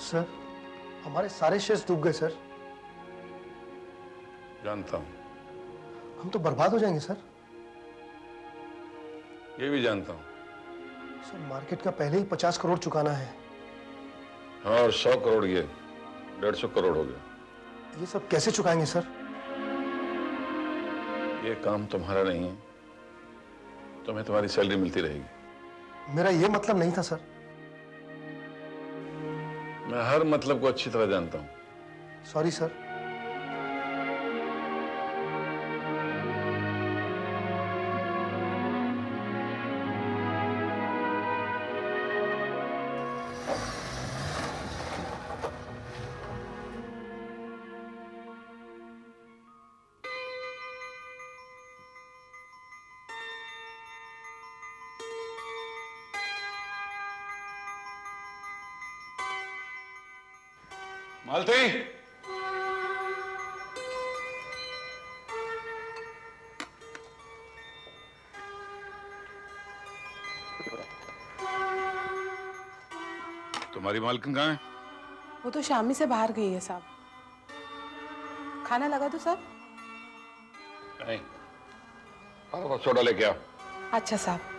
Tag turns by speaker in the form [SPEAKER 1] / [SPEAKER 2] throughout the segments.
[SPEAKER 1] Sir, हमारे सारे shares डूब गए सर।
[SPEAKER 2] जानता हूं।
[SPEAKER 1] हम तो बर्बाद हो जाएंगे सर।
[SPEAKER 2] ये भी जानता हूं।
[SPEAKER 1] सर, मार्केट का पहले ही 50 करोड़ चुकाना है।
[SPEAKER 2] और 100 करोड़, ये 150 करोड़ हो गया।
[SPEAKER 1] ये सब कैसे चुकाएंगे सर?
[SPEAKER 2] ये काम तुम्हारा नहीं है, तुम्हें तुम्हारी सैलरी मिलती रहेगी।
[SPEAKER 1] मेरा ये मतलब नहीं था सर।
[SPEAKER 2] मैं हर मतलब को अच्छी तरह जानता हूं।
[SPEAKER 1] Sorry sir.
[SPEAKER 2] मालती, तुम्हारी मालकिन कहाँ है?
[SPEAKER 3] वो तो शामी से बाहर गई है साहब। खाना लगा दो साहब?
[SPEAKER 2] नहीं, और सोडा लेके आओ।
[SPEAKER 3] अच्छा साहब।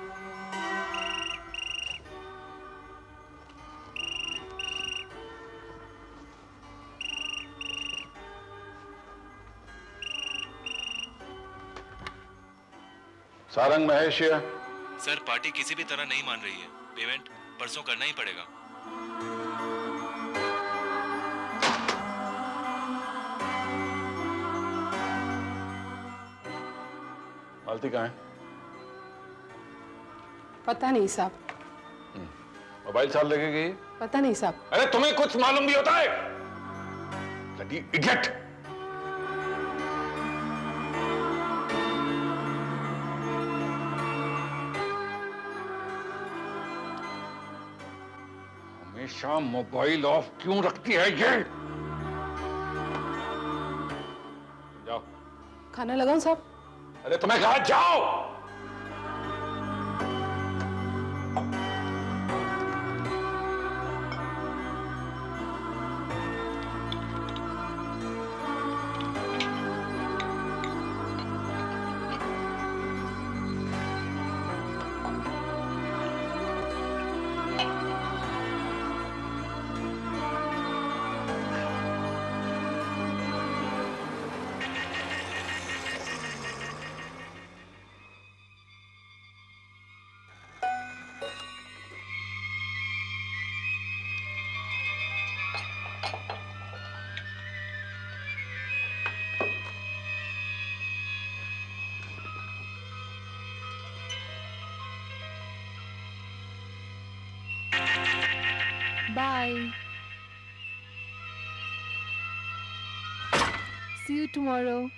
[SPEAKER 2] सारंग महेश या?
[SPEAKER 4] सर, पार्टी किसी भी तरह नहीं मान रही है। पेमेंट परसों करना ही पड़ेगा।
[SPEAKER 2] मालती कहाँ है?
[SPEAKER 3] पता नहीं साहब।
[SPEAKER 2] मोबाइल साल लेके गई?
[SPEAKER 3] पता नहीं साहब।
[SPEAKER 2] अरे तुम्हें कुछ मालूम भी होता है? Bloody idiot! हमेशा मोबाइल ऑफ क्यों रखती है ये? जाओ।
[SPEAKER 3] खाना लगाऊं साहब?
[SPEAKER 2] अरे तुम्हें कहा जाओ।
[SPEAKER 5] Bye. See you tomorrow.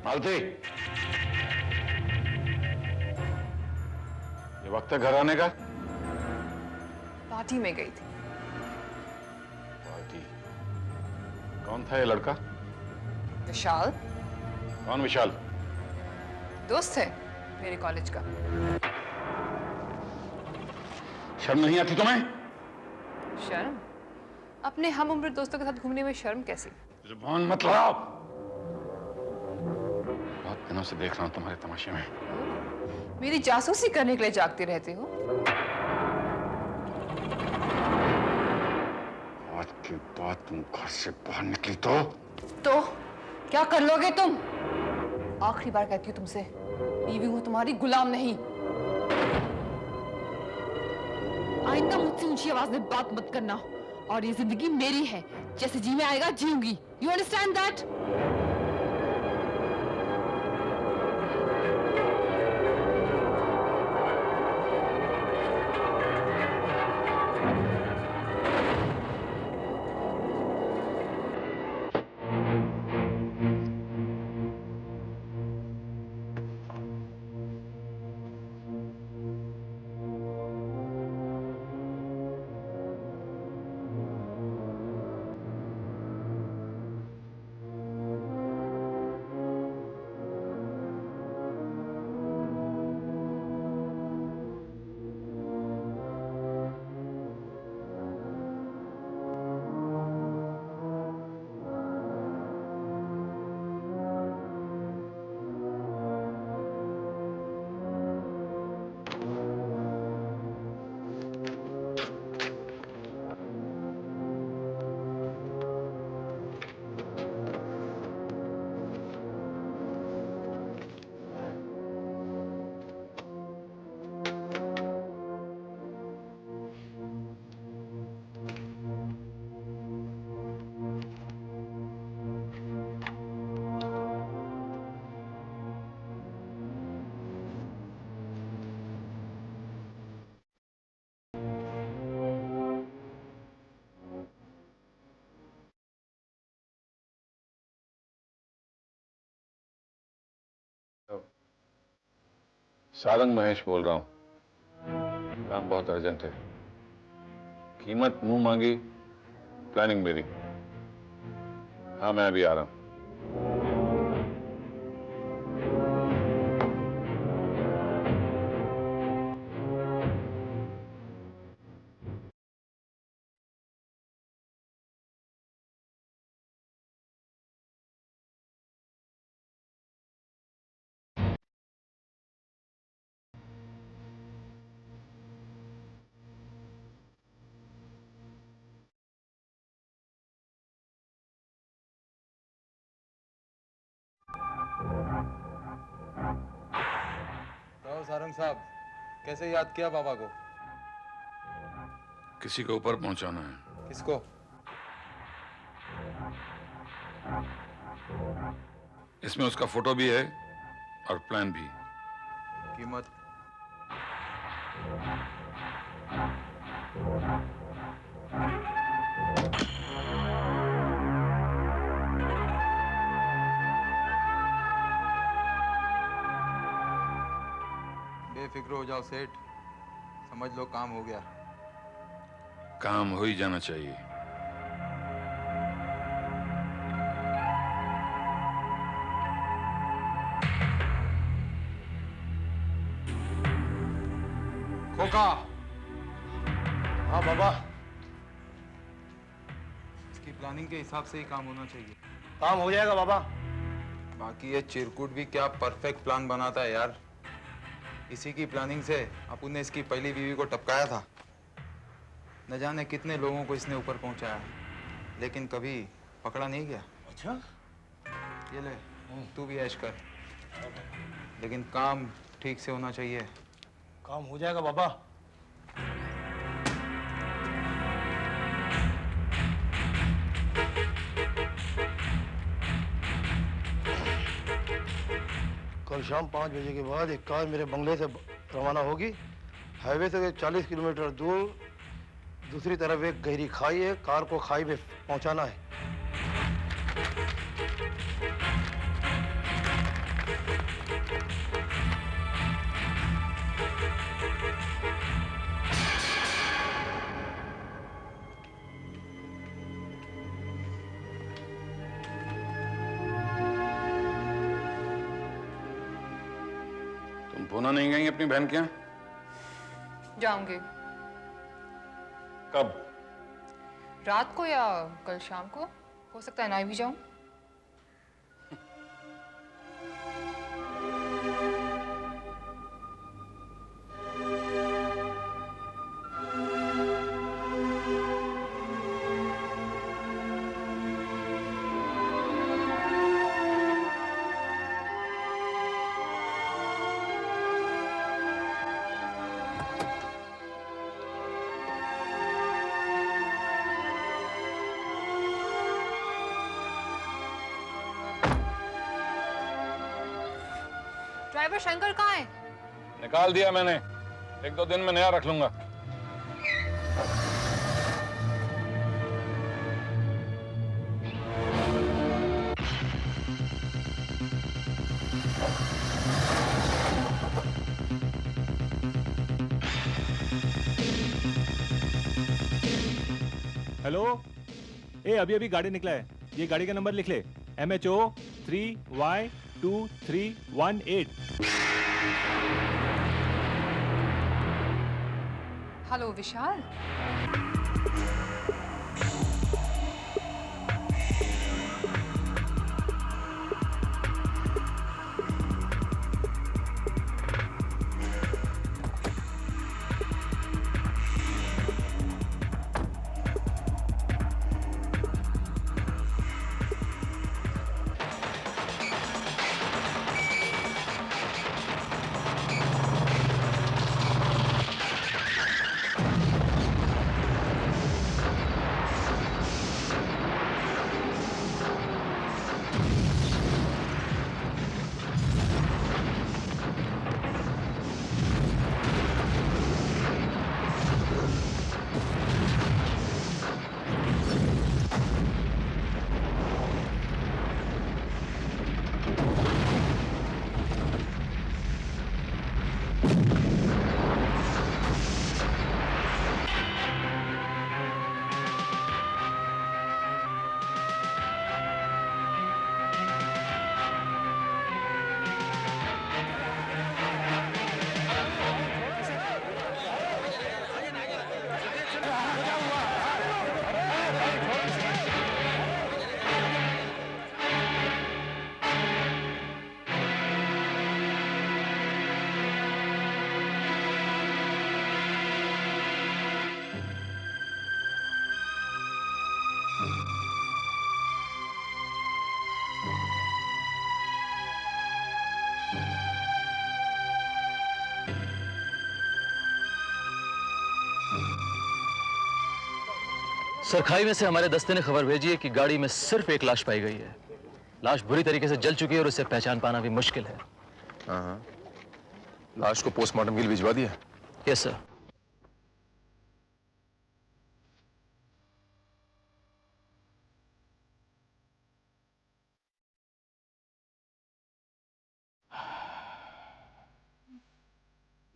[SPEAKER 2] मालती, ये वक्त है घर आने का?
[SPEAKER 5] पार्टी में गई थी।
[SPEAKER 2] पार्टी? कौन था ये लड़का?
[SPEAKER 5] विशाल।
[SPEAKER 2] कौन विशाल?
[SPEAKER 5] दोस्त है मेरे कॉलेज का।
[SPEAKER 2] शर्म नहीं आती तुम्हें?
[SPEAKER 5] शर्म? अपने हम उम्र दोस्तों के साथ घूमने में शर्म कैसी?
[SPEAKER 2] जुबान मत लड़ाओ। बहुत दिनों से देख रहा हूं तुम्हारे तमाशे में।
[SPEAKER 5] मेरी जासूसी करने के लिए जागते रहते हो?
[SPEAKER 2] आज के बाद तुम घर से बाहर निकली तो
[SPEAKER 5] क्या कर लोगे तुम? आखिरी बार कहती हूँ तुमसे, बीवी हूँ तुम्हारी, गुलाम नहीं। आइंदा मुझसे ऊंची आवाज में बात मत करना। और ये जिंदगी मेरी है, जैसे जी में आएगा जीऊंगी। You understand that?
[SPEAKER 2] Sarang Mahesh बोल रहा हूँ। काम बहुत अर्जेंट है। कीमत मुंह मांगी, प्लानिंग मेरी। हाँ, मैं अभी आ रहा हूँ।
[SPEAKER 6] तो सारंग साहब, कैसे याद किया पापा को?
[SPEAKER 2] किसी को ऊपर पहुंचाना है।
[SPEAKER 6] किसको?
[SPEAKER 2] इसमें उसका फोटो भी है और प्लान भी।
[SPEAKER 6] कीमत? बेफिक्र हो जाओ सेठ, समझ लो काम हो गया।
[SPEAKER 2] काम हो ही जाना चाहिए।
[SPEAKER 6] खोखा,
[SPEAKER 1] हाँ बाबा,
[SPEAKER 6] इसकी प्लानिंग के हिसाब से ही काम होना चाहिए।
[SPEAKER 1] काम हो जाएगा बाबा।
[SPEAKER 6] बाकी ये चिरकुट भी क्या परफेक्ट प्लान बनाता है यार। इसी की प्लानिंग से अपुन ने इसकी पहली बीवी को टपकाया था। न जाने कितने लोगों को इसने ऊपर पहुंचाया, लेकिन कभी पकड़ा नहीं गया।
[SPEAKER 1] अच्छा,
[SPEAKER 6] ये ले, तू भी ऐश कर, लेकिन काम ठीक से होना चाहिए।
[SPEAKER 1] काम हो जाएगा बाबा। कल शाम 5 बजे के बाद एक कार मेरे बंगले से रवाना होगी। हाईवे से 40 किलोमीटर दूर दूसरी तरफ एक गहरी खाई है। कार को खाई में पहुंचाना है।
[SPEAKER 2] तुम पूना नहीं गई अपनी बहन के यहाँ?
[SPEAKER 7] जाऊंगी।
[SPEAKER 2] कब?
[SPEAKER 7] रात को या कल शाम को, हो सकता है ना भी जाऊं। ड्राइवर शंकर कहाँ है?
[SPEAKER 2] निकाल दिया मैंने। 1-2 दिन में नया रख लूंगा।
[SPEAKER 8] हेलो, अभी गाड़ी निकला है। ये गाड़ी का नंबर लिख ले, MHO 3Y2318।
[SPEAKER 7] हेलो विशाल।
[SPEAKER 9] सर, खाई में से हमारे दस्ते ने खबर भेजी है कि गाड़ी में सिर्फ एक लाश पाई गई है। लाश बुरी तरीके से जल चुकी है और उसे पहचान पाना भी मुश्किल है।
[SPEAKER 10] हाँ, लाश को पोस्टमार्टम के लिए भिजवा दिया?
[SPEAKER 9] Yes sir.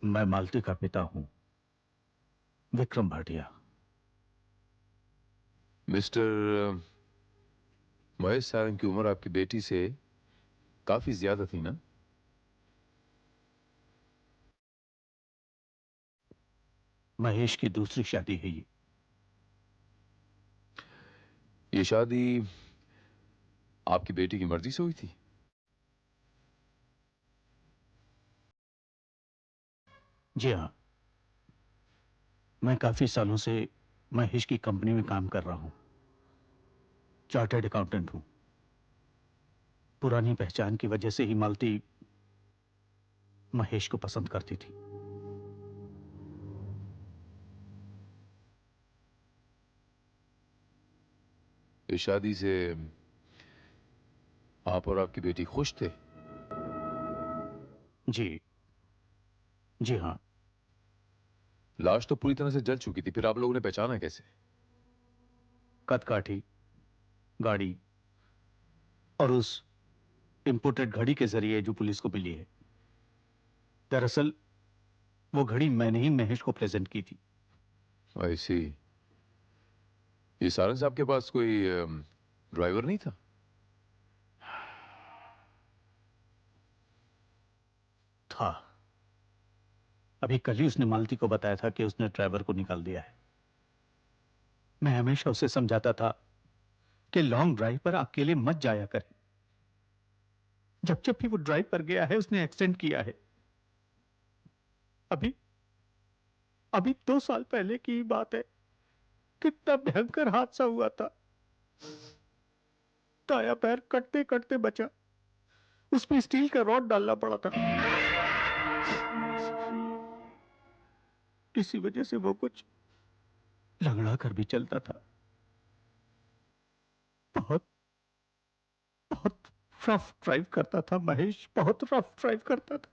[SPEAKER 11] मैं मालती का पिता हूं, विक्रम भाटिया।
[SPEAKER 10] मिस्टर महेश सारंग की उम्र आपकी बेटी से काफी ज्यादा थी ना?
[SPEAKER 11] महेश की दूसरी शादी है ये।
[SPEAKER 10] ये शादी आपकी बेटी की मर्जी से हुई थी?
[SPEAKER 11] जी हाँ, मैं काफी सालों से महेश की कंपनी में काम कर रहा हूं। चार्टर्ड अकाउंटेंट हूं। पुरानी पहचान की वजह से ही मालती महेश को पसंद करती थी।
[SPEAKER 10] इस शादी से आप और आपकी बेटी खुश थे?
[SPEAKER 11] जी हाँ।
[SPEAKER 10] लाश तो पूरी तरह से जल चुकी थी, फिर आप लोगों ने पहचाना कैसे?
[SPEAKER 11] कदकाठी, गाड़ी और उस इंपोर्टेड घड़ी के जरिए जो पुलिस को मिली है। दरअसल वो घड़ी मैंने ही महेश को प्रेजेंट की थी।
[SPEAKER 10] आई सी। ये सारंग साहब के पास कोई ड्राइवर नहीं था?
[SPEAKER 11] था। अभी कल ही उसने मालती को बताया था कि उसने ड्राइवर को निकाल दिया है। मैं हमेशा उसे समझाता था कि लॉन्ग ड्राइव पर अकेले मत जाया करे। जब जब भी वो ड्राइव पर गया है उसने एक्सीडेंट किया है। अभी 2 साल पहले की बात है। कितना भयंकर हादसा हुआ था। दाया पैर कटते कटते बचा। उसमें स्टील का रॉड डालना पड़ा था। इसी वजह से वो कुछ लंगड़ा कर भी चलता था। बहुत बहुत रफ ड्राइव करता था महेश, बहुत रफ ड्राइव करता था।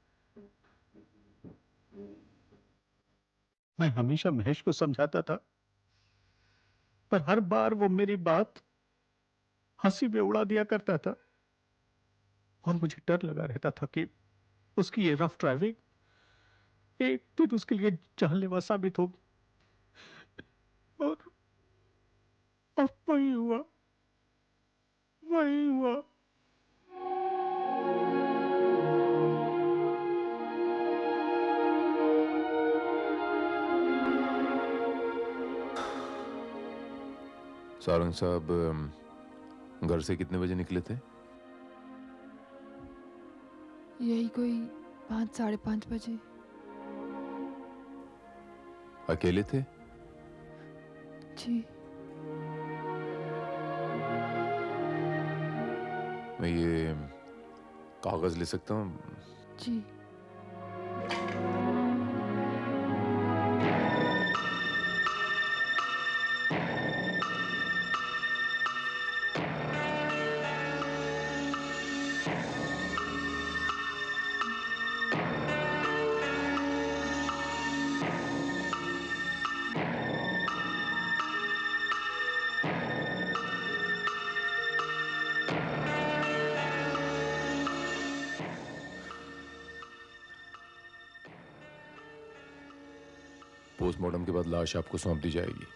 [SPEAKER 11] मैं हमेशा महेश को समझाता था, पर हर बार वो मेरी बात हंसी में उड़ा दिया करता था। और मुझे डर लगा रहता था कि उसकी ये रफ ड्राइविंग एक दिन उसके लिए जानलेवा साबित होगी। और अब वही हुआ।
[SPEAKER 10] सारंग साहब घर से कितने बजे निकले थे?
[SPEAKER 5] यही कोई 5-5:30 बजे।
[SPEAKER 10] अकेले थे?
[SPEAKER 5] जी।
[SPEAKER 10] मैं ये कागज ले सकता हूँ?
[SPEAKER 5] जी।
[SPEAKER 10] पोस्टमार्टम के बाद लाश आपको सौंप दी जाएगी।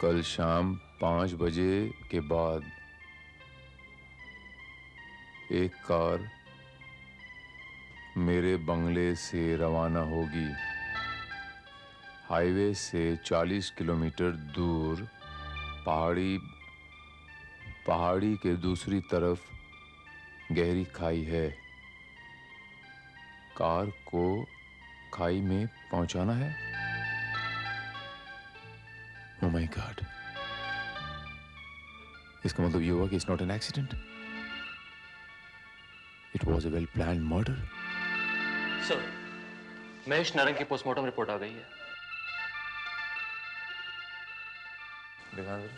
[SPEAKER 10] कल शाम 5 बजे के बाद एक कार मेरे बंगले से रवाना होगी। हाईवे से 40 किलोमीटर दूर पहाड़ी के दूसरी तरफ गहरी खाई है। कार को खाई में पहुंचाना है। Oh my God. इसका मतलब ये हुआ कि it's not an accident. It was a well-planned murder.
[SPEAKER 9] Sir, Mahesh Narang की पोस्टमार्टम रिपोर्ट आ गई है।
[SPEAKER 10] देखा जरा।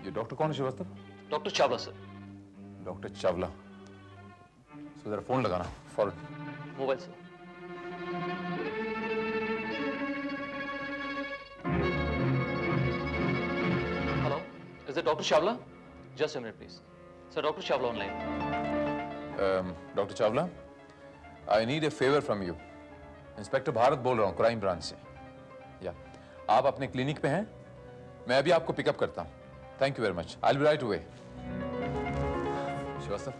[SPEAKER 10] ये डॉक्टर कौन है Srivastava?
[SPEAKER 9] Doctor Chawla sir.
[SPEAKER 10] Doctor Chawla. So जरा फोन लगाना फौरन।
[SPEAKER 9] Mobile sir. Hello, is it doctor Chawla? Just a minute please. Sir, doctor Chawla online.
[SPEAKER 10] Doctor Chawla, I need a favour from you. Inspector Bharat बोल रहा हूँ, क्राइम ब्रांच से। या आप अपने क्लिनिक पे हैं? मैं अभी आपको पिकअप करता हूँ। Thank you very much. I will be right away. Srivastava,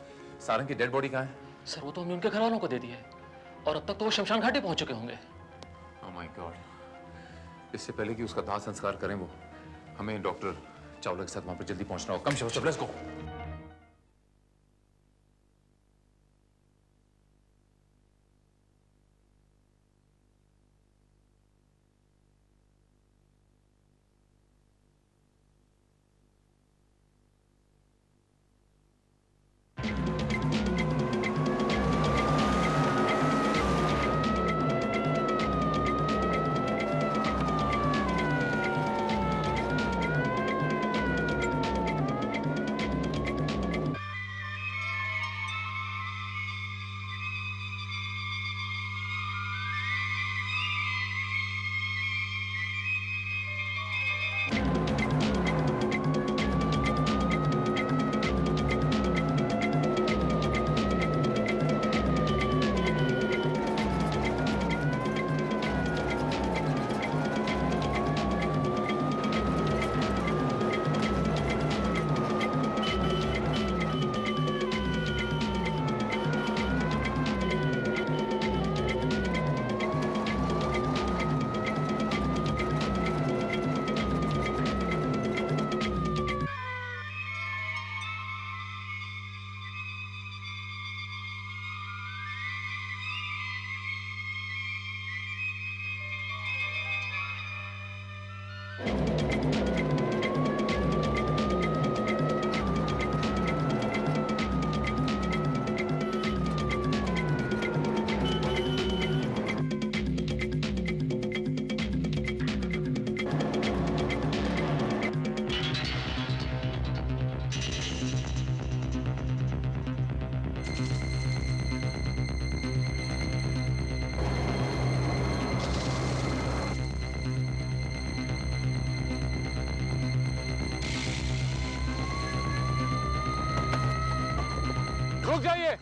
[SPEAKER 10] Sarang की डेड बॉडी कहाँ है?
[SPEAKER 9] सर, वो तो हमने उनके घर वालों को दे दी है और अब तक तो वो शमशान घाटी पहुंच चुके होंगे।
[SPEAKER 10] Oh my God. इससे पहले कि उसका दाह संस्कार करें वो, हमें डॉक्टर चावला के साथ वहां पर जल्दी पहुंचना होगा। कम श्रीवास्तव, लेट्स गो।
[SPEAKER 2] रुक जाइए।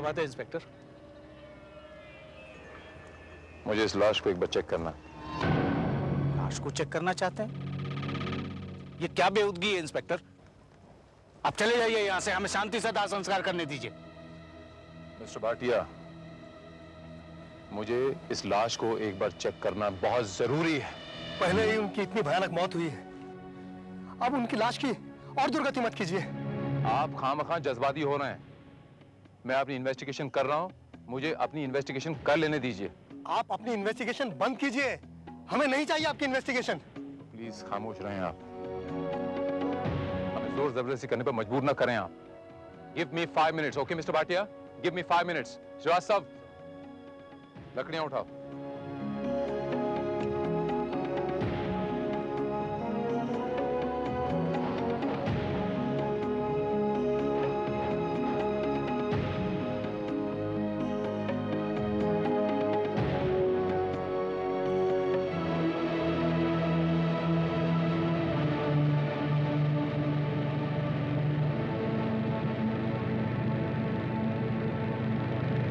[SPEAKER 11] क्या बात है इंस्पेक्टर?
[SPEAKER 10] मुझे इस लाश को एक बार चेक करना है।
[SPEAKER 11] लाश को चेक करना चाहते हैं? ये क्या बेहूदगी है इंस्पेक्टर? आप चले जाइए यहां से, हमें शांति से दाह संस्कार करने दीजिए।
[SPEAKER 10] मिस्टर भाटिया, मुझे इस लाश को एक बार चेक करना बहुत जरूरी है।
[SPEAKER 1] पहले ही उनकी इतनी भयानक मौत हुई है, अब उनकी लाश की और दुर्गति मत कीजिए।
[SPEAKER 10] आप खामखा जज्बाती हो रहे हैं। मैं अपनी इन्वेस्टिगेशन कर रहा हूं, मुझे अपनी इन्वेस्टिगेशन कर लेने दीजिए।
[SPEAKER 1] आप अपनी इन्वेस्टिगेशन बंद कीजिए, हमें नहीं चाहिए आपकी इन्वेस्टिगेशन।
[SPEAKER 10] प्लीज खामोश रहें आप, हमें जोर जबरदस्ती करने पर मजबूर ना करें आप। Give me 5 minutes, okay mister Bhatia? Give me 5 minutes. Srivastava, लकड़ियां उठाओ।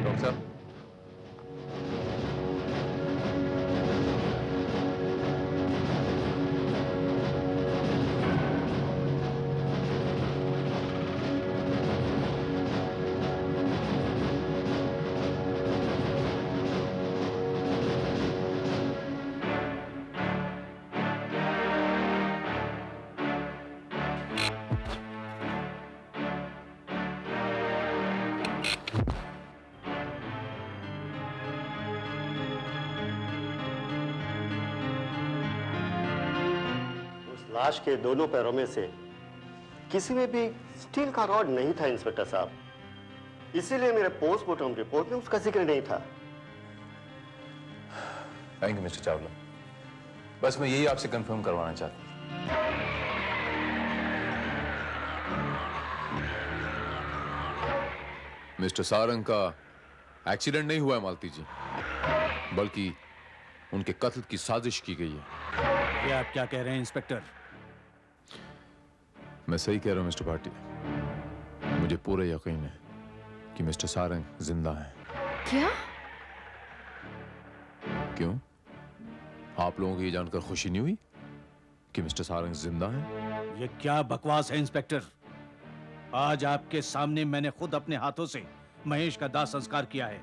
[SPEAKER 10] डॉक्टर साहब,
[SPEAKER 12] लाश के दोनों पैरों में से किसी में भी स्टील का रॉड नहीं था इंस्पेक्टर साहब, इसीलिए मेरे पोस्टमार्टम रिपोर्ट में उसका जिक्र नहीं था।
[SPEAKER 10] थैंक यू मिस्टर चावला, बस मैं यही आपसे कंफर्म करवाना चाहता हूं। मिस्टर सारंग का एक्सीडेंट नहीं हुआ है मालती जी, बल्कि उनके कत्ल की साजिश की गई है।
[SPEAKER 11] ये आप क्या कह रहे हैं इंस्पेक्टर?
[SPEAKER 10] मैं सही कह रहा हूं मिस्टर भाटिया, मुझे पूरा यकीन है कि मिस्टर सारंग जिंदा हैं।
[SPEAKER 5] क्या?
[SPEAKER 10] क्यों, आप लोगों को ये जानकर खुशी नहीं हुई कि मिस्टर सारंग जिंदा हैं?
[SPEAKER 11] ये क्या बकवास है इंस्पेक्टर? आज आपके सामने मैंने खुद अपने हाथों से महेश का दाह संस्कार किया है।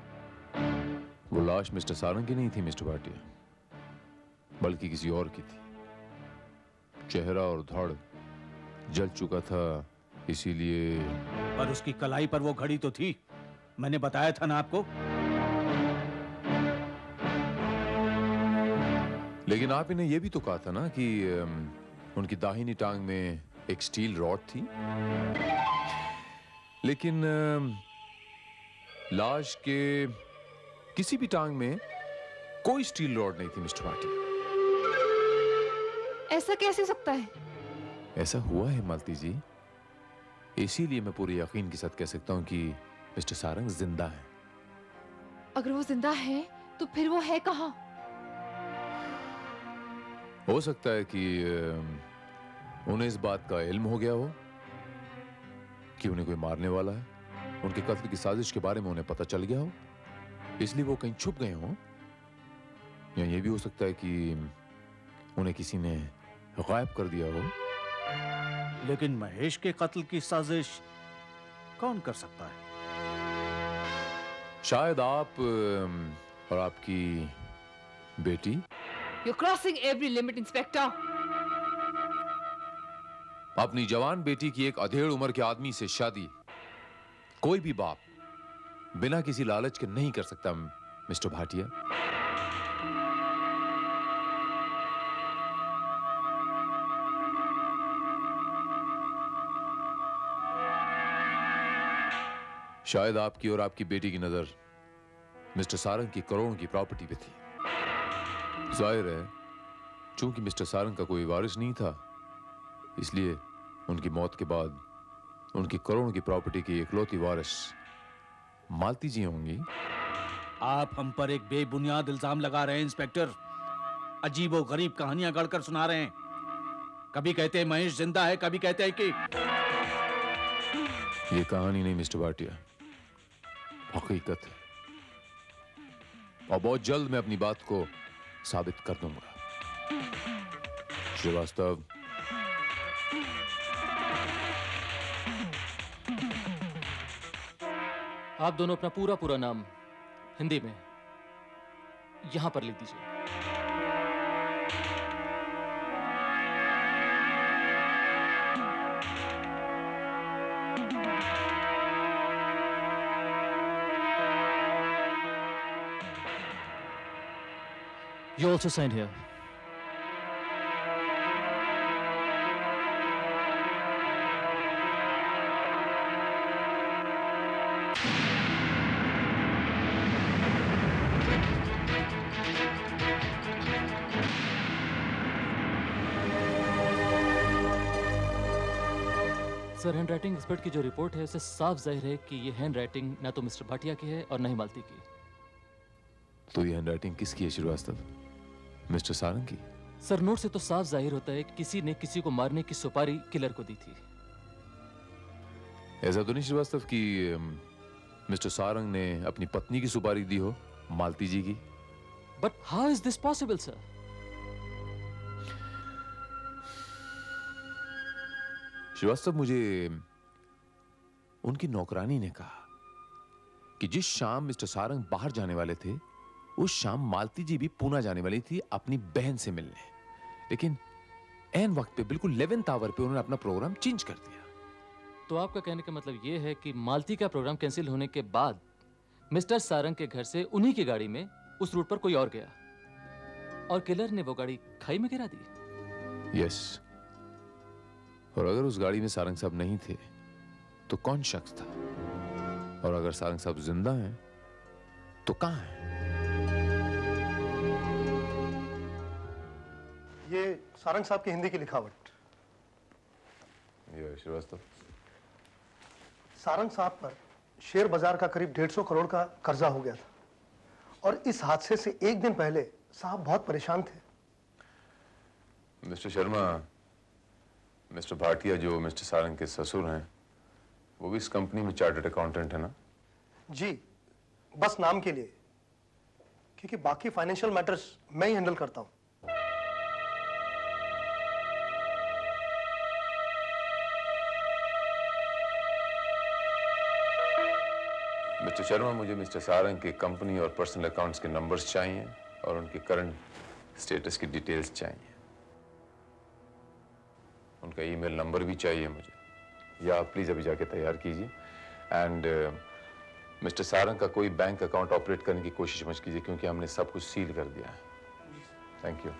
[SPEAKER 10] वो लाश मिस्टर सारंग की नहीं थी मिस्टर भाटिया, बल्कि किसी और की थी। चेहरा और धड़ जल चुका था, इसीलिए।
[SPEAKER 11] पर उसकी कलाई पर वो घड़ी तो थी, मैंने बताया था ना आपको।
[SPEAKER 10] लेकिन आप इन्हें यह भी तो कहा था ना कि उनकी दाहिनी टांग में एक स्टील रॉड थी। लेकिन लाश के किसी भी टांग में कोई स्टील रॉड नहीं थी मिस्टर भाटिया।
[SPEAKER 5] ऐसा कैसे हो सकता है?
[SPEAKER 10] ऐसा हुआ है मालती जी, इसीलिए मैं पूरे यकीन के साथ कह सकता हूं कि मिस्टर सारंग जिंदा है।
[SPEAKER 5] अगर वो जिंदा है तो फिर वो है कहाँ?
[SPEAKER 10] हो सकता है कि उन्हें इस बात का इल्म हो गया हो कि उन्हें कोई मारने वाला है, उनके कत्ल की साजिश के बारे में उन्हें पता चल गया हो, इसलिए वो कहीं छुप गए हों। या ये भी हो सकता है कि उन्हें किसी ने गायब कर दिया हो।
[SPEAKER 11] लेकिन महेश के कत्ल की साजिश कौन कर सकता है?
[SPEAKER 10] शायद आप और आपकी बेटी।
[SPEAKER 5] You're crossing every limit, Inspector.
[SPEAKER 10] अपनी जवान बेटी की एक अधेड़ उम्र के आदमी से शादी कोई भी बाप बिना किसी लालच के नहीं कर सकता मिस्टर भाटिया। शायद आपकी और आपकी बेटी की नजर मिस्टर सारंग की करोड़ों की प्रॉपर्टी पे थी। जाहिर है, चूंकि मिस्टर सारंग का कोई वारिस नहीं था, इसलिए उनकी मौत के बाद उनकी करोड़ों की प्रॉपर्टी की इकलौती वारिस मालती जी होंगी।
[SPEAKER 11] आप हम पर एक बेबुनियाद इल्जाम लगा रहे हैं इंस्पेक्टर। अजीबो गरीब कहानियां गढ़कर सुना रहे हैं। कभी कहते हैं महेश जिंदा है, कभी कहते हैं कि
[SPEAKER 10] ये कहानी नहीं मिस्टर भाटिया, हकीकत है और बहुत जल्द मैं अपनी बात को साबित कर दूंगा। श्रीवास्तव,
[SPEAKER 9] आप दोनों अपना पूरा नाम हिंदी में यहां पर लिख दीजिए। You also signed here. Sir, hand writing expert की जो रिपोर्ट है उससे साफ जाहिर है कि ये हैंड राइटिंग ना तो मिस्टर भाटिया की है और ना ही मालती की।
[SPEAKER 10] तो ये हैंड राइटिंग किसकी है श्रीवास्तव? मिस्टर सारंग की?
[SPEAKER 9] सर, नोट से तो साफ जाहिर होता है किसी ने किसी को मारने की सुपारी किलर को दी थी।
[SPEAKER 10] ऐसा तो नहीं श्रीवास्तव कि मिस्टर सारंग ने अपनी पत्नी की सुपारी दी हो, मालती जी की?
[SPEAKER 9] But how is this possible sir?
[SPEAKER 10] Srivastava, मुझे उनकी नौकरानी ने कहा कि जिस शाम मिस्टर सारंग बाहर जाने वाले थे उस शाम मालती जी भी पूना जाने वाली थी अपनी बहन से मिलने, लेकिन ऐन वक्त पे बिल्कुल 11th आवर पे उन्होंने अपना प्रोग्राम चेंज कर दिया।
[SPEAKER 9] तो आपका कहने का मतलब यह है कि मालती का प्रोग्राम कैंसिल होने के बाद मिस्टर सारंग के घर से उन्हीं की गाड़ी में उस रूट पर कोई और गया और किलर ने वो गाड़ी खाई में गिरा दी।
[SPEAKER 10] यस, और अगर उस गाड़ी में सारंग साहब नहीं थे तो कौन शख्स था? और अगर सारंग साहब जिंदा हैं तो कहां हैं?
[SPEAKER 13] ये सारंग साहब की हिंदी की लिखावट।
[SPEAKER 10] ये श्रीवास्तव,
[SPEAKER 13] सारंग साहब पर शेयर बाजार का करीब 150 करोड़ का कर्जा हो गया था और इस हादसे से एक दिन पहले साहब बहुत परेशान थे।
[SPEAKER 10] मिस्टर शर्मा, मिस्टर भाटिया जो मिस्टर सारंग के ससुर हैं, वो भी इस कंपनी में चार्टर्ड अकाउंटेंट है ना?
[SPEAKER 13] जी, बस नाम के लिए, क्योंकि बाकी फाइनेंशियल मैटर्स मैं ही हैंडल करता हूं।
[SPEAKER 10] मिस्टर शर्मा, मुझे मिस्टर सारंग के कंपनी और पर्सनल अकाउंट्स के नंबर्स चाहिए और उनके करंट स्टेटस की डिटेल्स चाहिए। उनका ईमेल नंबर भी चाहिए मुझे, या आप प्लीज अभी जाके तैयार कीजिए। एंड मिस्टर सारंग का कोई बैंक अकाउंट ऑपरेट करने की कोशिश मत कीजिए, क्योंकि हमने सब कुछ सील कर दिया है। Thank you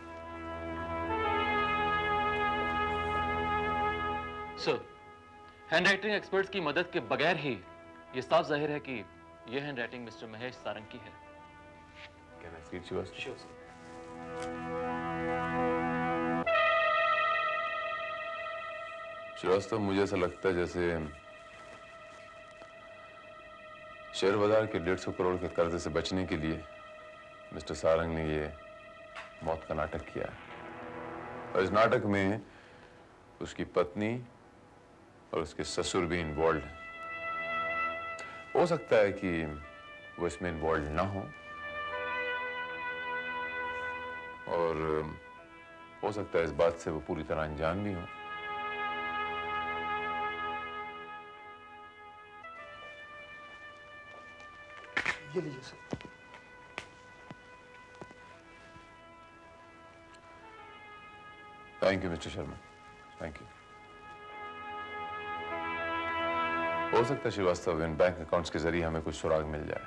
[SPEAKER 9] sir. Hand writing experts की मदद के बगैर ही ये साफ जाहिर है कि यह hand writing mister Mahesh Sarang की है।
[SPEAKER 10] Can I see it Srivastava?
[SPEAKER 9] Sure sir.
[SPEAKER 10] Srivastava, मुझे ऐसा लगता है जैसे शेयर बाजार के 150 करोड़ के कर्जे से बचने के लिए मिस्टर सारंग ने ये मौत का नाटक किया है। और इस नाटक में उसकी पत्नी और उसके ससुर भी इन्वॉल्व हैं। हो सकता है कि वो इसमें इन्वॉल्व ना हो, और हो सकता है इस बात से वो पूरी तरह अनजान भी हो।
[SPEAKER 13] ये लीजिए sir.
[SPEAKER 10] Thank you mister Sharma, thank you. हो सकता है श्रीवास्तव इन बैंक अकाउंट्स के जरिए हमें कुछ सुराग मिल जाए।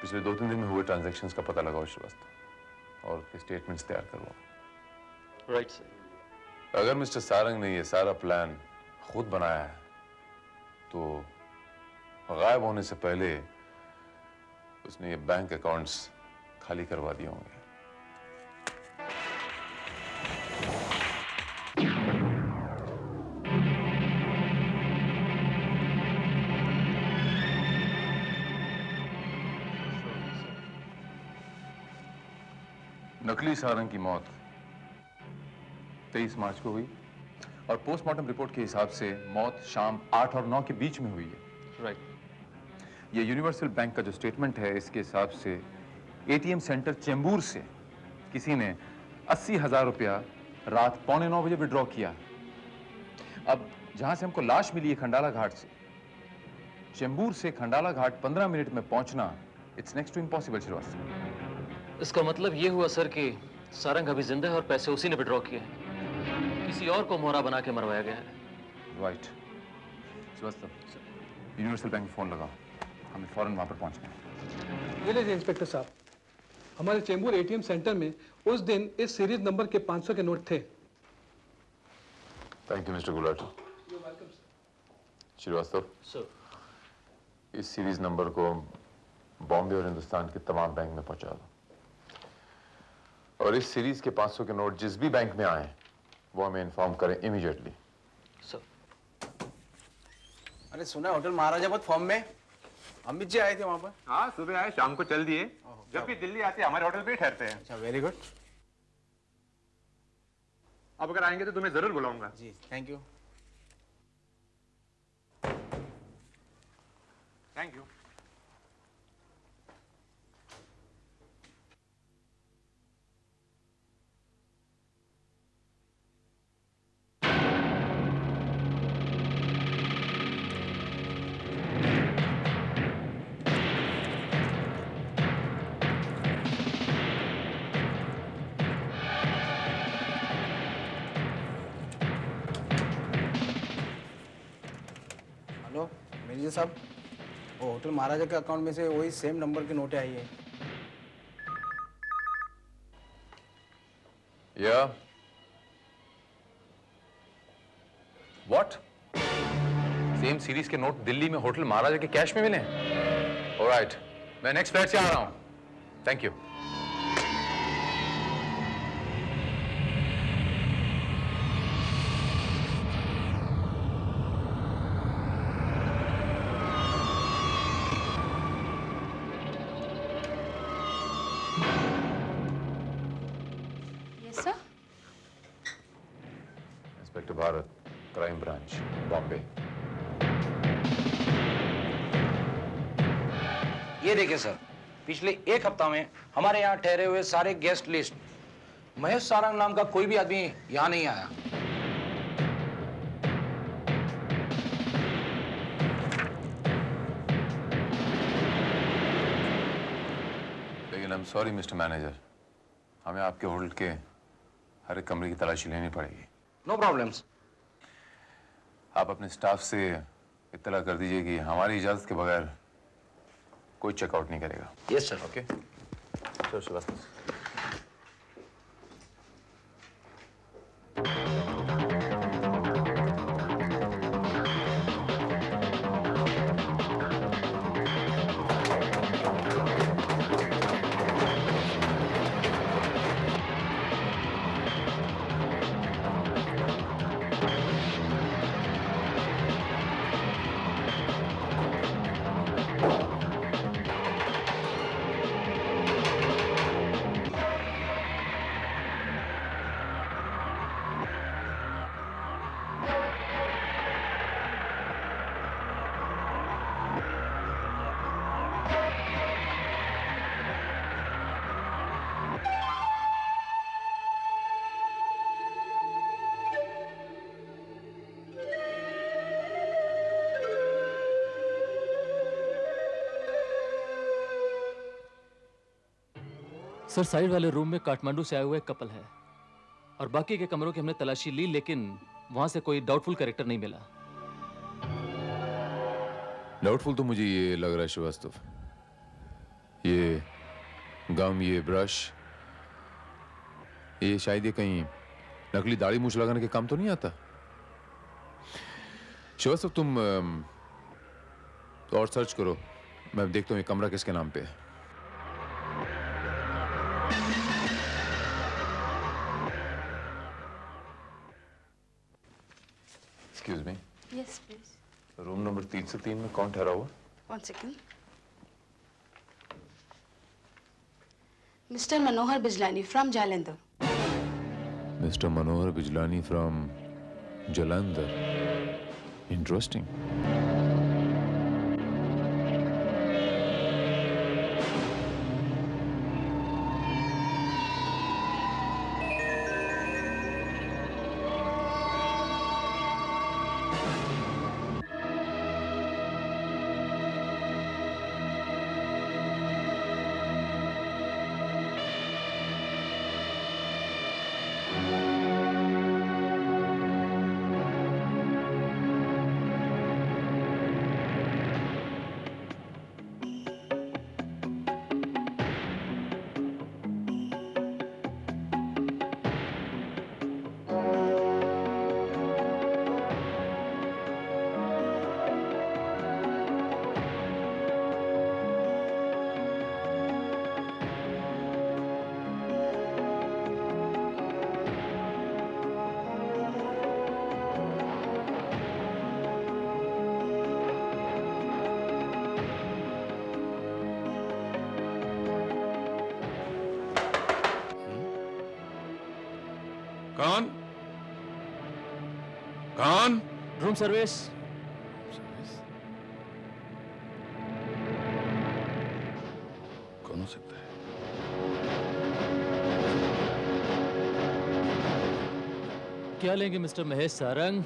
[SPEAKER 10] पिछले 2-3 दिन में हुए ट्रांजैक्शंस का पता लगाओ श्रीवास्तव और उसके स्टेटमेंट्स तैयार करवाओ।
[SPEAKER 9] Right sir.
[SPEAKER 10] अगर मिस्टर सारंग ने ये सारा प्लान खुद बनाया है तो गायब होने से पहले उसने ये बैंक अकाउंट्स खाली करवा दिए होंगे। नकली सारंग की मौत 23 मार्च को हुई और पोस्टमार्टम रिपोर्ट के हिसाब से मौत शाम 8 और 9 के बीच में हुई है।
[SPEAKER 9] राइट।
[SPEAKER 10] ये यूनिवर्सल बैंक का जो स्टेटमेंट है, इसके हिसाब से एटीएम सेंटर चेंबूर से किसी ने 80,000 रुपया रात 8:45 बजे विड्रॉ किया। अब जहां से हमको लाश मिली है खंडाला घाट से, चेंबूर से खंडाला घाट 15 मिनट में पहुंचना it's next to impossible Srivastava.
[SPEAKER 9] इसका मतलब ये हुआ सर कि सारंग अभी जिंदा है और पैसे उसी ने विड्रॉ किए हैं। किसी और को मोहरा बना के मरवाया गया है।
[SPEAKER 10] राइट श्रीवास्तव, यूनिवर्सल बैंक में फोन लगाओ, हमें फौरन वहां पर पहुंचना है।
[SPEAKER 13] ये लीजिए इंस्पेक्टर साहब, हमारे चेंबूर एटीएम सेंटर में उस दिन इस सीरीज नंबर के 500 के नोट थे।
[SPEAKER 10] Thank you mister Gulati. Srivastava
[SPEAKER 9] sir,
[SPEAKER 10] इस सीरीज नंबर को बॉम्बे और हिंदुस्तान के तमाम बैंक में पहुंचा दो, और इस सीरीज के 500 के नोट जिस भी बैंक में आए वो हमें इन्फॉर्म करें इमीडिएटली।
[SPEAKER 9] सर।
[SPEAKER 14] अरे सुना होटल महाराजा पद फॉर्म में अमित जी आए थे वहां पर।
[SPEAKER 6] हाँ, सुबह आए, शाम को चल दिए। जब भी दिल्ली आते हमारे होटल पे ही ठहरते हैं।
[SPEAKER 14] अच्छा, वेरी गुड।
[SPEAKER 6] अब अगर आएंगे तो तुम्हें जरूर बुलाऊंगा।
[SPEAKER 14] जी, thank you.
[SPEAKER 6] Thank you.
[SPEAKER 14] Hello manager साहब, वो होटल महाराजा के अकाउंट में से वही सेम नंबर की नोटें आई है।
[SPEAKER 10] या व्हाट? सेम सीरीज के नोट दिल्ली में होटल महाराजा के कैश में मिले? ऑलराइट, मैं नेक्स्ट फ्लाइट से आ रहा हूं। Thank you. Inspector Bharat, crime branch, Bombay.
[SPEAKER 14] ये देखिए सर, पिछले एक हफ्ता में हमारे यहाँ ठहरे हुए सारे गेस्ट लिस्ट, महेश सारंग नाम का कोई भी आदमी यहाँ नहीं आया।
[SPEAKER 10] लेकिन आई एम सॉरी मिस्टर मैनेजर, हमें आपके होटल के हर एक कमरे की तलाशी लेनी पड़ेगी।
[SPEAKER 14] No problems.
[SPEAKER 10] आप अपने स्टाफ से इत्तला कर दीजिए कि हमारी इजाजत के बगैर कोई चेकआउट नहीं करेगा।
[SPEAKER 14] Yes sir.
[SPEAKER 10] Okay, sir Srivastava.
[SPEAKER 9] Sir, side वाले रूम में काठमांडू से आए हुए कपल है और बाकी के कमरों की हमने तलाशी ली, लेकिन वहां से कोई डाउटफुल कैरेक्टर नहीं मिला।
[SPEAKER 10] डाउटफुल तो मुझे ये लग रहा है श्रीवास्तव, ये गम, ये ब्रश, ये शायद ये कहीं नकली दाढ़ी मूछ लगाने के काम तो नहीं आता। श्रीवास्तव तुम और सर्च करो, मैं देखता हूँ ये कमरा किसके नाम पे है। Excuse me.
[SPEAKER 15] Yes please.
[SPEAKER 10] Room number 303 में कौन ठहरा हुआ?
[SPEAKER 15] 1 second. Mister Manohar Bijlani from Jalandhar.
[SPEAKER 10] Mister Manohar Bijlani from Jalandhar. Interesting.
[SPEAKER 2] कौन?
[SPEAKER 9] Room service.
[SPEAKER 2] कौन हो सकता है?
[SPEAKER 9] क्या लेंगे मिस्टर महेश सारंग?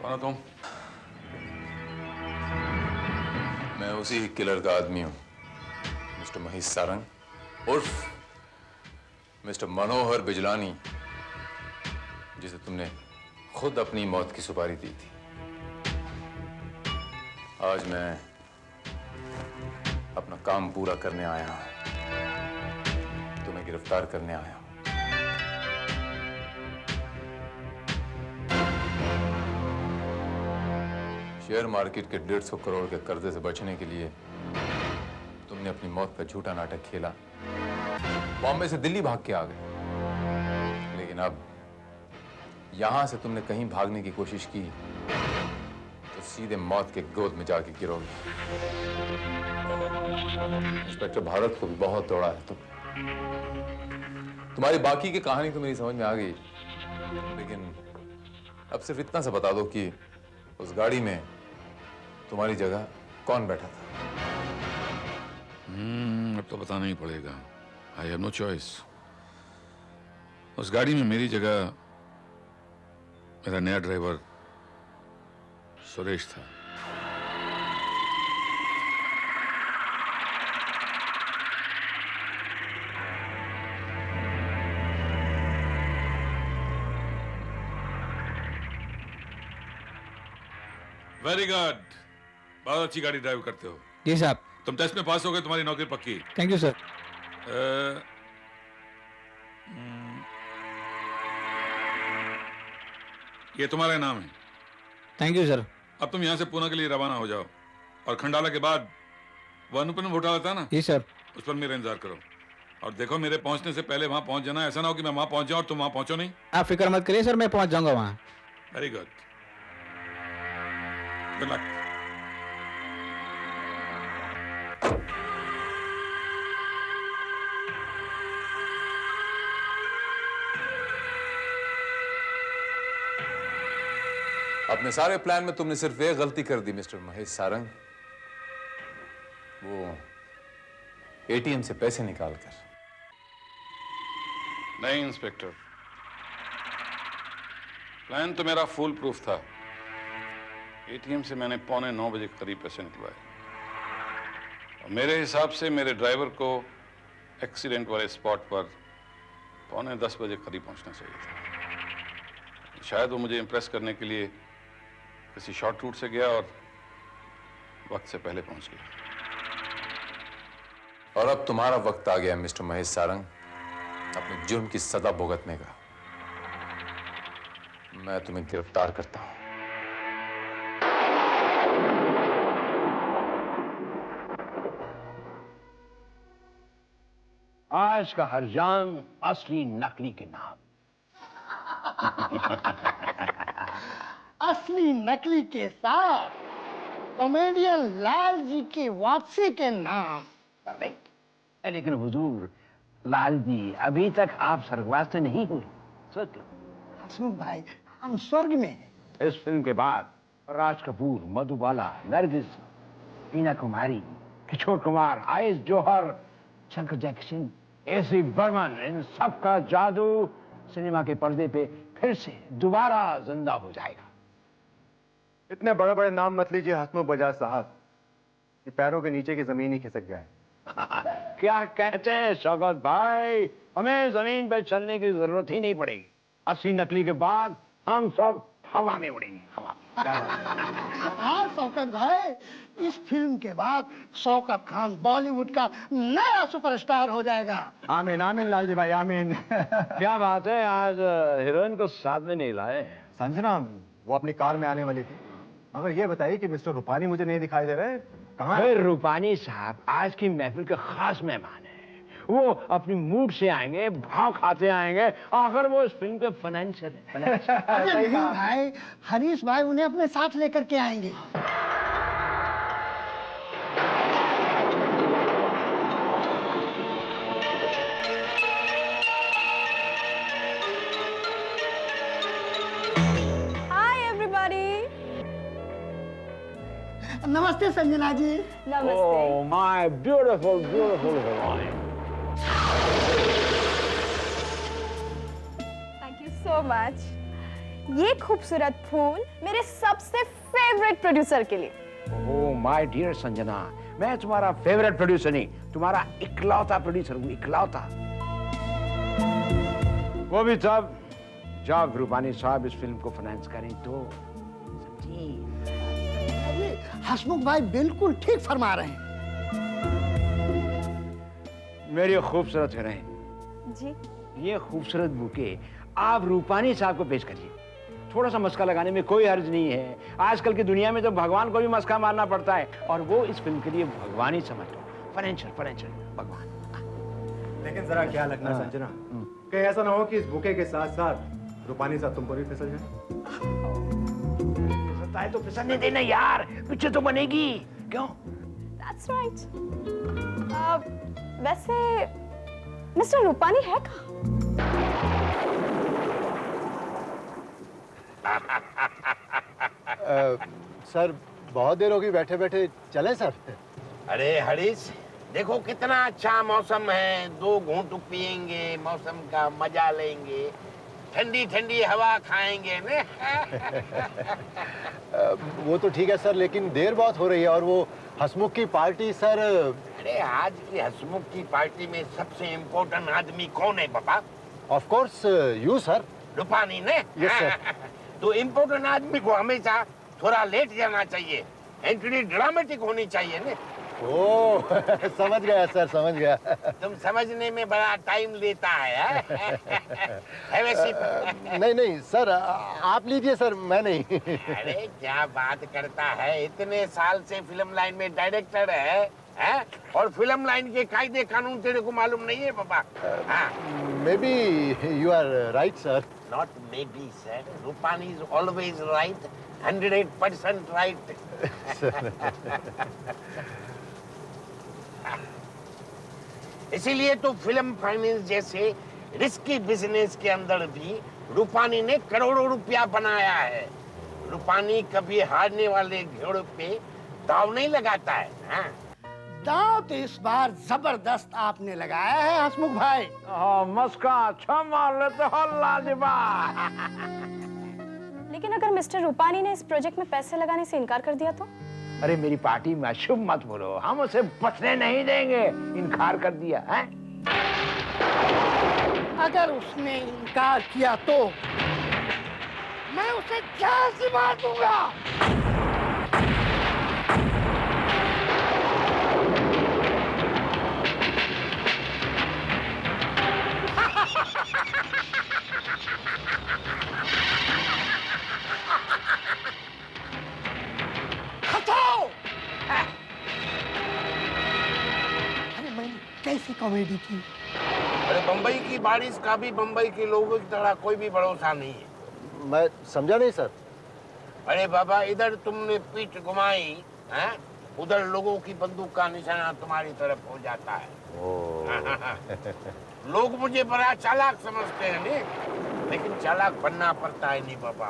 [SPEAKER 2] कौन हो तुम?
[SPEAKER 10] मैं उसी किलर का आदमी हूं, मिस्टर महेश सारंग उर्फ मिस्टर मनोहर बिजलानी, जिसे तुमने खुद अपनी मौत की सुपारी दी थी। आज मैं अपना काम पूरा करने आया हूं, तुम्हें गिरफ्तार करने आया हूं। शेयर मार्केट के 150 करोड़ के कर्जे से बचने के लिए तुमने अपनी मौत का झूठा नाटक खेला, बॉम्बे से दिल्ली भाग के आ गए। लेकिन अब यहां से तुमने कहीं भागने की कोशिश की तो सीधे मौत के गोद में जाके गिरोगे। इंस्पेक्टर भारत को भी बहुत दौड़ा है तुम्हारी बाकी की कहानी तो मेरी समझ में आ गई, लेकिन अब सिर्फ इतना सा बता दो कि उस गाड़ी में तुम्हारी जगह कौन बैठा था?
[SPEAKER 2] अब तो बताना ही पड़ेगा। I have no choice. उस गाड़ी में मेरी जगह मेरा नया ड्राइवर सुरेश था। वेरी गुड, बहुत अच्छी गाड़ी ड्राइव करते हो।
[SPEAKER 16] जी साहब।
[SPEAKER 2] तुम टेस्ट में पास हो गए, तुम्हारी नौकरी पक्की।
[SPEAKER 16] Thank you sir.
[SPEAKER 2] ये तुम्हारा नाम है।
[SPEAKER 16] Thank you sir.
[SPEAKER 2] अब तुम यहाँ से पुणे के लिए रवाना हो जाओ और खंडाला के बाद वो अनुपम घोटाला था ना,
[SPEAKER 16] जी सर,
[SPEAKER 2] उस पर मेरा इंतजार करो। और देखो मेरे पहुंचने से पहले वहां पहुंच जाना। ऐसा ना हो कि मैं वहां पहुंच जाऊं और तुम वहां पहुंचो नहीं।
[SPEAKER 16] आप फिक्र मत करिए सर, मैं पहुंच जाऊंगा वहां।
[SPEAKER 2] Very good, good luck.
[SPEAKER 10] अपने सारे प्लान में तुमने सिर्फ एक गलती कर दी मिस्टर महेश सारंग, वो एटीएम से पैसे निकालकर।
[SPEAKER 2] नहीं इंस्पेक्टर, प्लान तो मेरा फुल प्रूफ था। एटीएम से मैंने 8:45 बजे के करीब पैसे निकलवाए और मेरे हिसाब से मेरे ड्राइवर को एक्सीडेंट वाले स्पॉट पर 9:45 बजे करीब पहुंचना चाहिए था। शायद वो मुझे इंप्रेस करने के लिए किसी शॉर्ट रूट से गया और वक्त से पहले पहुंच गया।
[SPEAKER 10] और अब तुम्हारा वक्त आ गया मिस्टर महेश सारंग अपने जुर्म की सजा भुगतने का। मैं तुम्हें गिरफ्तार करता हूं।
[SPEAKER 17] आज का हर जान असली नकली के नाम।
[SPEAKER 18] असली नकली के साथ कॉमेडियन लाल जी की वापसी के नाम।
[SPEAKER 17] लेकिन हुजूर, लाल जी अभी तक आप स्वर्गवास तो नहीं हुए।
[SPEAKER 18] हसमुख भाई, हम स्वर्ग में हैं।
[SPEAKER 17] इस फिल्म के बाद राज कपूर, मधुबाला, नरगिस, मीना कुमारी, किशोर कुमार, आयुष जौहर, शंकर जयकिशन, एसी बर्मन, इन सब का जादू सिनेमा के पर्दे पे फिर से दोबारा जिंदा हो जाएगा।
[SPEAKER 19] इतने बड़े बड़े नाम मत लीजिए हसमुख बजाज साहब, ये पैरों के नीचे की जमीन ही खिसक गया है।
[SPEAKER 17] क्या कहते हैं शौकत भाई, हमें जमीन पर चलने की जरूरत ही नहीं पड़ेगी। असली नकली के बाद हम सब हवा में उड़ेंगे, हवा में।
[SPEAKER 18] हाँ शौकत भाई, इस फिल्म के बाद शौकत खान बॉलीवुड का नया सुपरस्टार हो जाएगा।
[SPEAKER 17] आमीन आमीन लालजी भाई आमीन। क्या बात है, आज हीरोइन को साथ में नहीं लाए?
[SPEAKER 19] संजना वो अपनी कार में आने वाली थी, मगर ये बताइए कि मिस्टर रूपानी मुझे नहीं दिखाई दे रहे, कहाँ है?
[SPEAKER 17] रूपानी साहब आज की महफिल के खास मेहमान हैं। वो अपनी मूड से आएंगे, भाव खाते आएंगे, आखिर वो इस फिल्म के फाइनेंशियल
[SPEAKER 18] अरे नहीं भाई, हरीश भाई उन्हें अपने साथ लेकर के आएंगे। नमस्ते Sanjana ji.
[SPEAKER 17] Oh my beautiful beautiful heroine.
[SPEAKER 20] Thank you so much. ये खूबसूरत फूल मेरे सबसे फेवरेट प्रोड्यूसर के लिए।
[SPEAKER 17] Oh my dear संजना, मैं तुम्हारा फेवरेट प्रोड्यूसर नहीं, तुम्हारा इकलौता प्रोड्यूसर हूँ, इकलौता। वो भी तब जब रूपानी साहब इस फिल्म को फाइनेंस करें तो।
[SPEAKER 18] हसमुख भाई बिल्कुल ठीक फरमा रहे हैं।
[SPEAKER 17] मेरी खूबसूरत हीरोइन
[SPEAKER 20] जी,
[SPEAKER 17] ये खूबसूरत बुके आप रूपानी साहब को पेश करिए। थोड़ा सा मस्का लगाने में कोई हर्ज नहीं है। आजकल की दुनिया में तो भगवान को भी मस्का मारना पड़ता है, और वो इस फिल्म के लिए भगवान ही समझ लो। फाइनेंशियल भगवान।
[SPEAKER 19] लेकिन जरा ख्याल रखना संजना, कहीं ऐसा ना हो कि इस बुके के साथ साथ रूपानी साहब तुमको भी फिसल जाए।
[SPEAKER 17] तो फिसलने देना यार, पीछे तो बनेगी। क्यों?
[SPEAKER 20] That's right. वैसे मिस्टर रूपानी है
[SPEAKER 19] सर बहुत देर होगी बैठे बैठे, चले सर?
[SPEAKER 14] अरे हरीश, देखो कितना अच्छा मौसम है, 2 घूंट पिएंगे, मौसम का मजा लेंगे, ठंडी ठंडी हवा खाएंगे ने।
[SPEAKER 19] वो तो ठीक है सर, लेकिन देर बहुत हो रही है, और वो हसमुख की पार्टी सर।
[SPEAKER 14] अरे आज की हसमुख की पार्टी में सबसे इम्पोर्टेंट आदमी कौन है पापा?
[SPEAKER 19] Of course you sir.
[SPEAKER 14] Rupani ने?
[SPEAKER 19] Yes sir.
[SPEAKER 14] तो इम्पोर्टेंट आदमी को हमेशा थोड़ा लेट जाना चाहिए, एंट्री ड्रामेटिक होनी चाहिए ने।
[SPEAKER 19] ओह समझ गया सर, समझ गया।
[SPEAKER 14] तुम समझने में बड़ा टाइम लेता है।
[SPEAKER 19] नहीं नहीं सर, आप लीजिए सर, मैं नहीं।
[SPEAKER 14] अरे क्या बात करता है, इतने साल से फिल्म लाइन में डायरेक्टर है, और फिल्म लाइन के कायदे कानून तेरे को मालूम नहीं है पापा?
[SPEAKER 19] May be you are right sir.
[SPEAKER 14] Not may be sir, Rupani is always right, 100% right. इसीलिए तो फिल्म फाइनेंस जैसे रिस्की बिजनेस के अंदर भी रूपानी ने करोड़ों रुपया बनाया है। रूपानी कभी हारने वाले घोड़े पे दाव नहीं लगाता है।
[SPEAKER 18] दाव तो इस बार जबरदस्त आपने लगाया है हसमुख भाई।
[SPEAKER 17] मस्का अच्छा मार लेते हो लाजवाब।
[SPEAKER 20] लेकिन अगर मिस्टर रूपानी ने इस प्रोजेक्ट में पैसे लगाने से इनकार कर दिया तो?
[SPEAKER 17] अरे मेरी पार्टी में अशुभ मत बोलो, हम उसे बचने नहीं देंगे। इनकार कर दिया है?
[SPEAKER 18] अगर उसने इनकार किया तो मैं उसे जान से मार दूंगा। कैसी कॉमेडी की।
[SPEAKER 14] अरे बम्बई की बारिश का भी बम्बई के लोगों की तरह कोई भी भरोसा नहीं है।
[SPEAKER 19] मैं समझा नहीं सर।
[SPEAKER 14] अरे बाबा, इधर तुमने पीठ घुमाई है, उधर लोगों की बंदूक का निशाना तुम्हारी तरफ हो जाता है। लोग मुझे बड़ा चालाक समझते हैं नहीं, लेकिन चालाक बनना पड़ता है नहीं बाबा।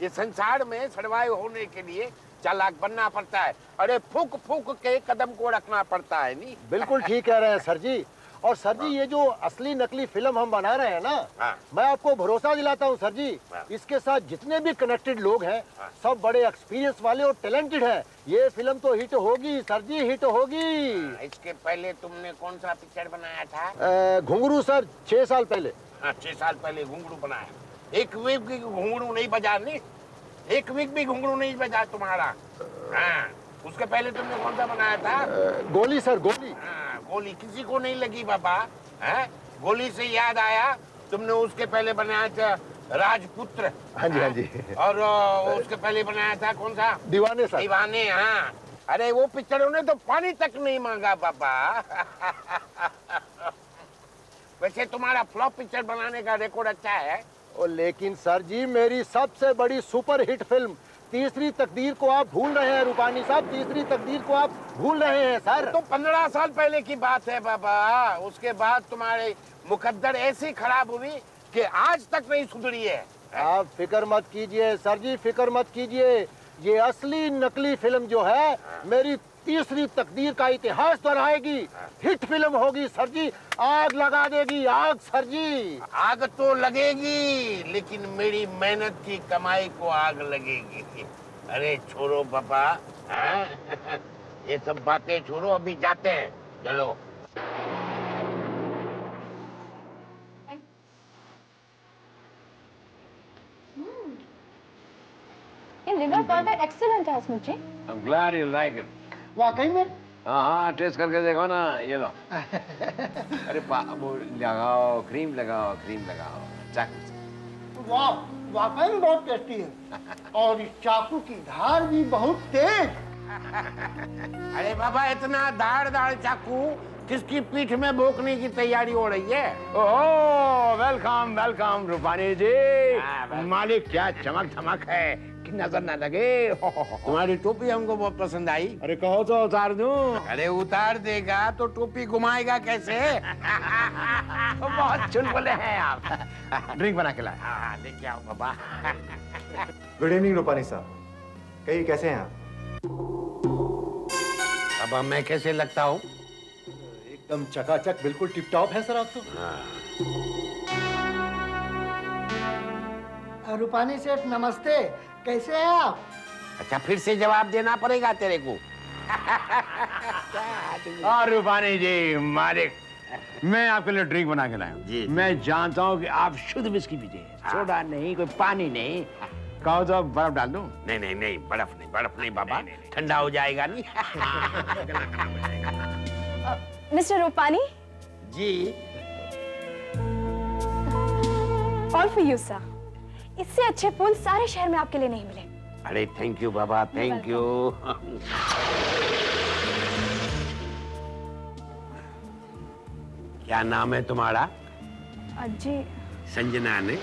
[SPEAKER 14] ये संसार में सर्वाइव होने के लिए चालाक बनना पड़ता है। अरे फूक फूक के कदम को रखना पड़ता है नहीं।
[SPEAKER 19] बिल्कुल ठीक कह रहे हैं सर जी। और सर जी ये जो असली नकली फिल्म हम बना रहे हैं ना, मैं आपको भरोसा दिलाता हूँ सर जी, इसके साथ जितने भी कनेक्टेड लोग हैं सब बड़े एक्सपीरियंस वाले और टैलेंटेड हैं। ये फिल्म तो हिट होगी सर जी, हिट होगी।
[SPEAKER 14] इसके पहले तुमने कौन सा पिक्चर बनाया था?
[SPEAKER 19] घुंघरू सर, 6 साल पहले।
[SPEAKER 14] 6 साल पहले घुंघरू बनाया। एक वेव की घुंघरू नहीं बजा नहीं? एक वीक भी घुंघरू नहीं बजा तुम्हारा। हाँ, उसके पहले तुमने कौन सा बनाया था?
[SPEAKER 19] गोली सर, गोली।
[SPEAKER 14] हाँ, गोली किसी को नहीं लगी बाबा। है? गोली से याद आया, तुमने उसके पहले बनाया था राजपुत्र।
[SPEAKER 19] हाँ जी, हाँ जी।
[SPEAKER 14] और उसके पहले बनाया था कौन सा?
[SPEAKER 19] दीवाने सर।
[SPEAKER 14] दीवाने, हाँ। अरे वो पिक्चरों ने तो पानी तक नहीं मांगा बाबा। वैसे तुम्हारा फ्लॉप पिक्चर बनाने का रिकॉर्ड अच्छा है।
[SPEAKER 19] ओ लेकिन सर जी, मेरी सबसे बड़ी सुपर हिट फिल्म तीसरी तकदीर को आप भूल रहे हैं रूपानी साहब, तीसरी तकदीर को आप भूल रहे हैं सर।
[SPEAKER 14] तो 15 साल पहले की बात है बाबा। उसके बाद तुम्हारे मुकद्दर ऐसी खराब हुई कि आज तक नहीं सुधरी है।
[SPEAKER 19] आप फिक्र मत कीजिए सर जी, फिक्र मत कीजिए। ये असली नकली फिल्म जो है मेरी तीसरी तकदीर का इतिहास दोहराएगी। हिट फिल्म होगी सर जी, आग लगा देगी, आग सर जी।
[SPEAKER 14] आग तो लगेगी, लेकिन मेरी मेहनत की कमाई को आग लगेगी। अरे छोड़ो पापा, ये सब बातें छोड़ो, अभी जाते हैं, चलो।
[SPEAKER 20] ये लिवर बर्गर एक्सीलेंट है Smith ji.
[SPEAKER 17] I'm glad you like it.
[SPEAKER 18] वाकई में?
[SPEAKER 17] हाँ, टेस्ट करके देखो ना, ये लो। अरे वो लगाओ, क्रीम लगाओ, क्रीम लगाओ। चाकू।
[SPEAKER 18] वाह, वाकई में बहुत टेस्टी है। और इस चाकू की धार भी बहुत तेज।
[SPEAKER 14] अरे बाबा, इतना धार चाकू किसकी पीठ में भोंकने की तैयारी हो रही है?
[SPEAKER 17] ओह, वेलकम वेलकम रूपानी जी। मालिक क्या चमक धमक है कि नजर न लगे।
[SPEAKER 14] तुम्हारी टोपी हमको बहुत पसंद आई।
[SPEAKER 17] अरे कहो तो उतार दूं।
[SPEAKER 14] अरे उतार देगा तो टोपी घुमाएगा कैसे?
[SPEAKER 17] बहुत चुलबुले हैं आप। ड्रिंक बना के लाए।
[SPEAKER 14] हाँ, लेके आओ बाबा।
[SPEAKER 21] गुड इवनिंग रूपानी साहब, कहिए कैसे हैं आप?
[SPEAKER 14] अब मैं कैसे लगता हूँ?
[SPEAKER 21] एकदम चकाचक, बिल्कुल टिप टॉप है सर आप तो।
[SPEAKER 18] रूपानी सेठ नमस्ते, कैसे हैं आप?
[SPEAKER 14] अच्छा, फिर से जवाब देना पड़ेगा तेरे को।
[SPEAKER 17] और रूपानी जी, मालिक, मैं आपके लिए ड्रिंक बना के लाया हूँ। मैं जानता हूँ कि आप शुद्ध विस्की पीते हैं, सोडा नहीं, कोई पानी नहीं। कहो तो बर्फ डाल दूं?
[SPEAKER 14] नहीं, बर्फ नहीं बाबा, ठंडा हो जाएगा नहीं।
[SPEAKER 20] Mister Rupani
[SPEAKER 14] ji.
[SPEAKER 20] All for you sir. इससे अच्छे फूल सारे शहर में आपके लिए नहीं मिले।
[SPEAKER 14] अरे thank you Baba, thank you. क्या नाम है तुम्हारा?
[SPEAKER 20] जी,
[SPEAKER 14] संजना ने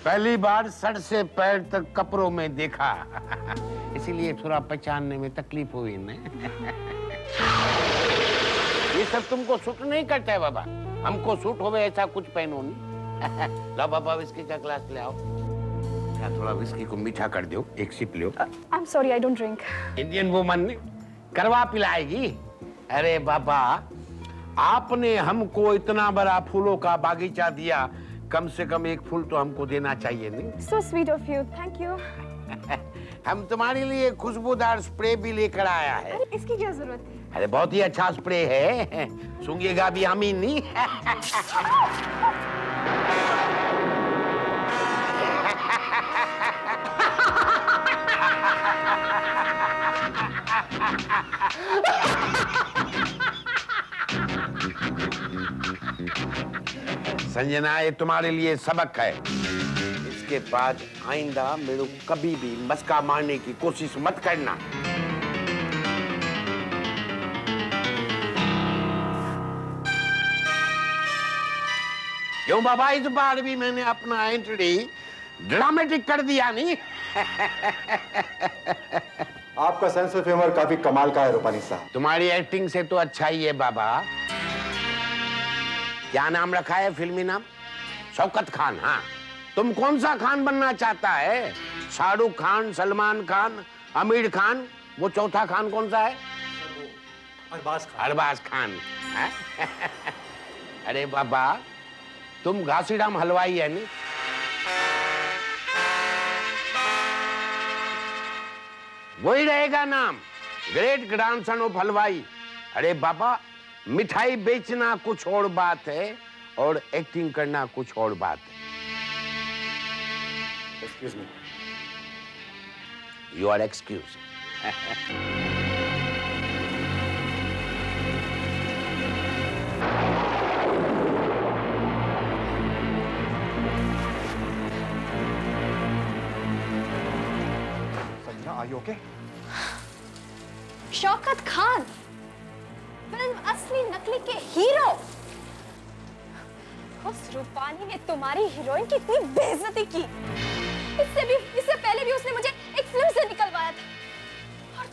[SPEAKER 14] पहली बार सर से पैर तक कपड़ों में देखा, इसीलिए थोड़ा पहचानने में तकलीफ हुई ना। ये सब तुमको सूट नहीं करता है बाबा, हमको सूट होवे ऐसा कुछ पहनो नहीं। लो बाबा, विस्की का ग्लास ले आओ। क्या थोड़ा विस्की को मीठा कर दो, एक सिप लो।
[SPEAKER 20] I am sorry, I don't drink.
[SPEAKER 14] Indian woman करवा पिलाएगी। अरे बाबा, आपने हमको इतना बड़ा फूलों का बागीचा दिया, कम से कम एक फूल तो हमको देना चाहिए नहीं?
[SPEAKER 20] So sweet of you, thank you.
[SPEAKER 14] हम तुम्हारे लिए खुशबूदार स्प्रे भी लेकर आया है।
[SPEAKER 20] अरे इसकी क्या जरूरत है?
[SPEAKER 14] अरे बहुत ही अच्छा स्प्रे है, सूंघेगा भी हम ही नहीं। संजना, ये तुम्हारे लिए सबक है। इसके बाद आइंदा मेरे को कभी भी मस्का मारने की कोशिश मत करना। क्यों बाबा, इस बार भी मैंने अपना एंट्री ड्रामेटिक कर दिया नहीं?
[SPEAKER 21] आपका सेंस ऑफ ह्यूमर काफी कमाल का है रूपानी साहब।
[SPEAKER 14] तुम्हारी एक्टिंग से तो अच्छा ही है बाबा। क्या नाम रखा है फिल्मी नाम? शौकत खान। हाँ, तुम कौन सा खान बनना चाहता है? शाहरुख खान, सलमान खान, आमिर खान, वो चौथा खान कौन सा है? अरबाज खान। अरे बाबा, तुम घासीराम हलवाई है नहीं? वही रहेगा नाम, ग्रेट ग्रैंडसन ऑफ हलवाई। अरे बाबा, मिठाई बेचना कुछ और बात है और एक्टिंग करना कुछ और बात है।
[SPEAKER 21] Excuse me,
[SPEAKER 14] you are excuse.
[SPEAKER 21] Sanjana, are you okay?
[SPEAKER 20] Shaukat Khan, film Asli Nakli के हीरो। उस रूपानी ने तुम्हारी हीरोइन की इतनी बेइज्जती की। इससे पहले भी उसने मुझे एक फिल्म से निकलवाया था। और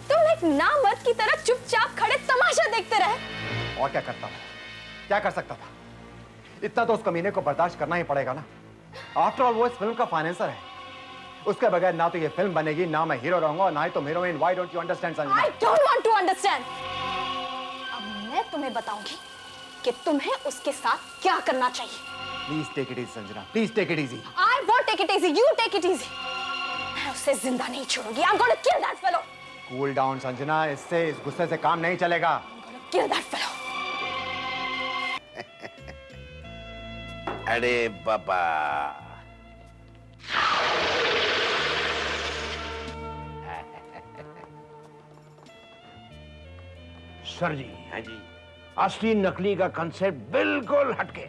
[SPEAKER 20] तुम एक नामर्द की तरह चुपचाप खड़े तमाशा देखते रहे।
[SPEAKER 21] और क्या करता था? क्या कर सकता था? इतना तो उस कमीने को बर्दाश्त करना ही पड़ेगा ना। आफ्टर ऑल वो इस फिल्म का फाइनेंसर है। उसके बगैर ना तो ये फिल्म बनेगी, ना मैं हीरो रहूंगा, और ना ही तुम heroine. Why don't you understand Sanjana?
[SPEAKER 20] I don't want to understand. अब मैं तुम्हें बताऊंगी कि तुम्हें उसके साथ क्या करना चाहिए।
[SPEAKER 21] Please take it easy Sanjana, please take it easy.
[SPEAKER 20] I won't take it easy. You take it easy. मैं उसे जिंदा नहीं छोड़ूंगी। I'm going to kill that fellow.
[SPEAKER 21] Cool down Sanjana, इससे इस गुस्से से काम नहीं चलेगा।
[SPEAKER 20] I'm going to kill that fellow.
[SPEAKER 14] अरे बाबा,
[SPEAKER 17] सर जी,
[SPEAKER 14] हाँ जी,
[SPEAKER 17] असली नकली का कंसेप्ट बिल्कुल हटके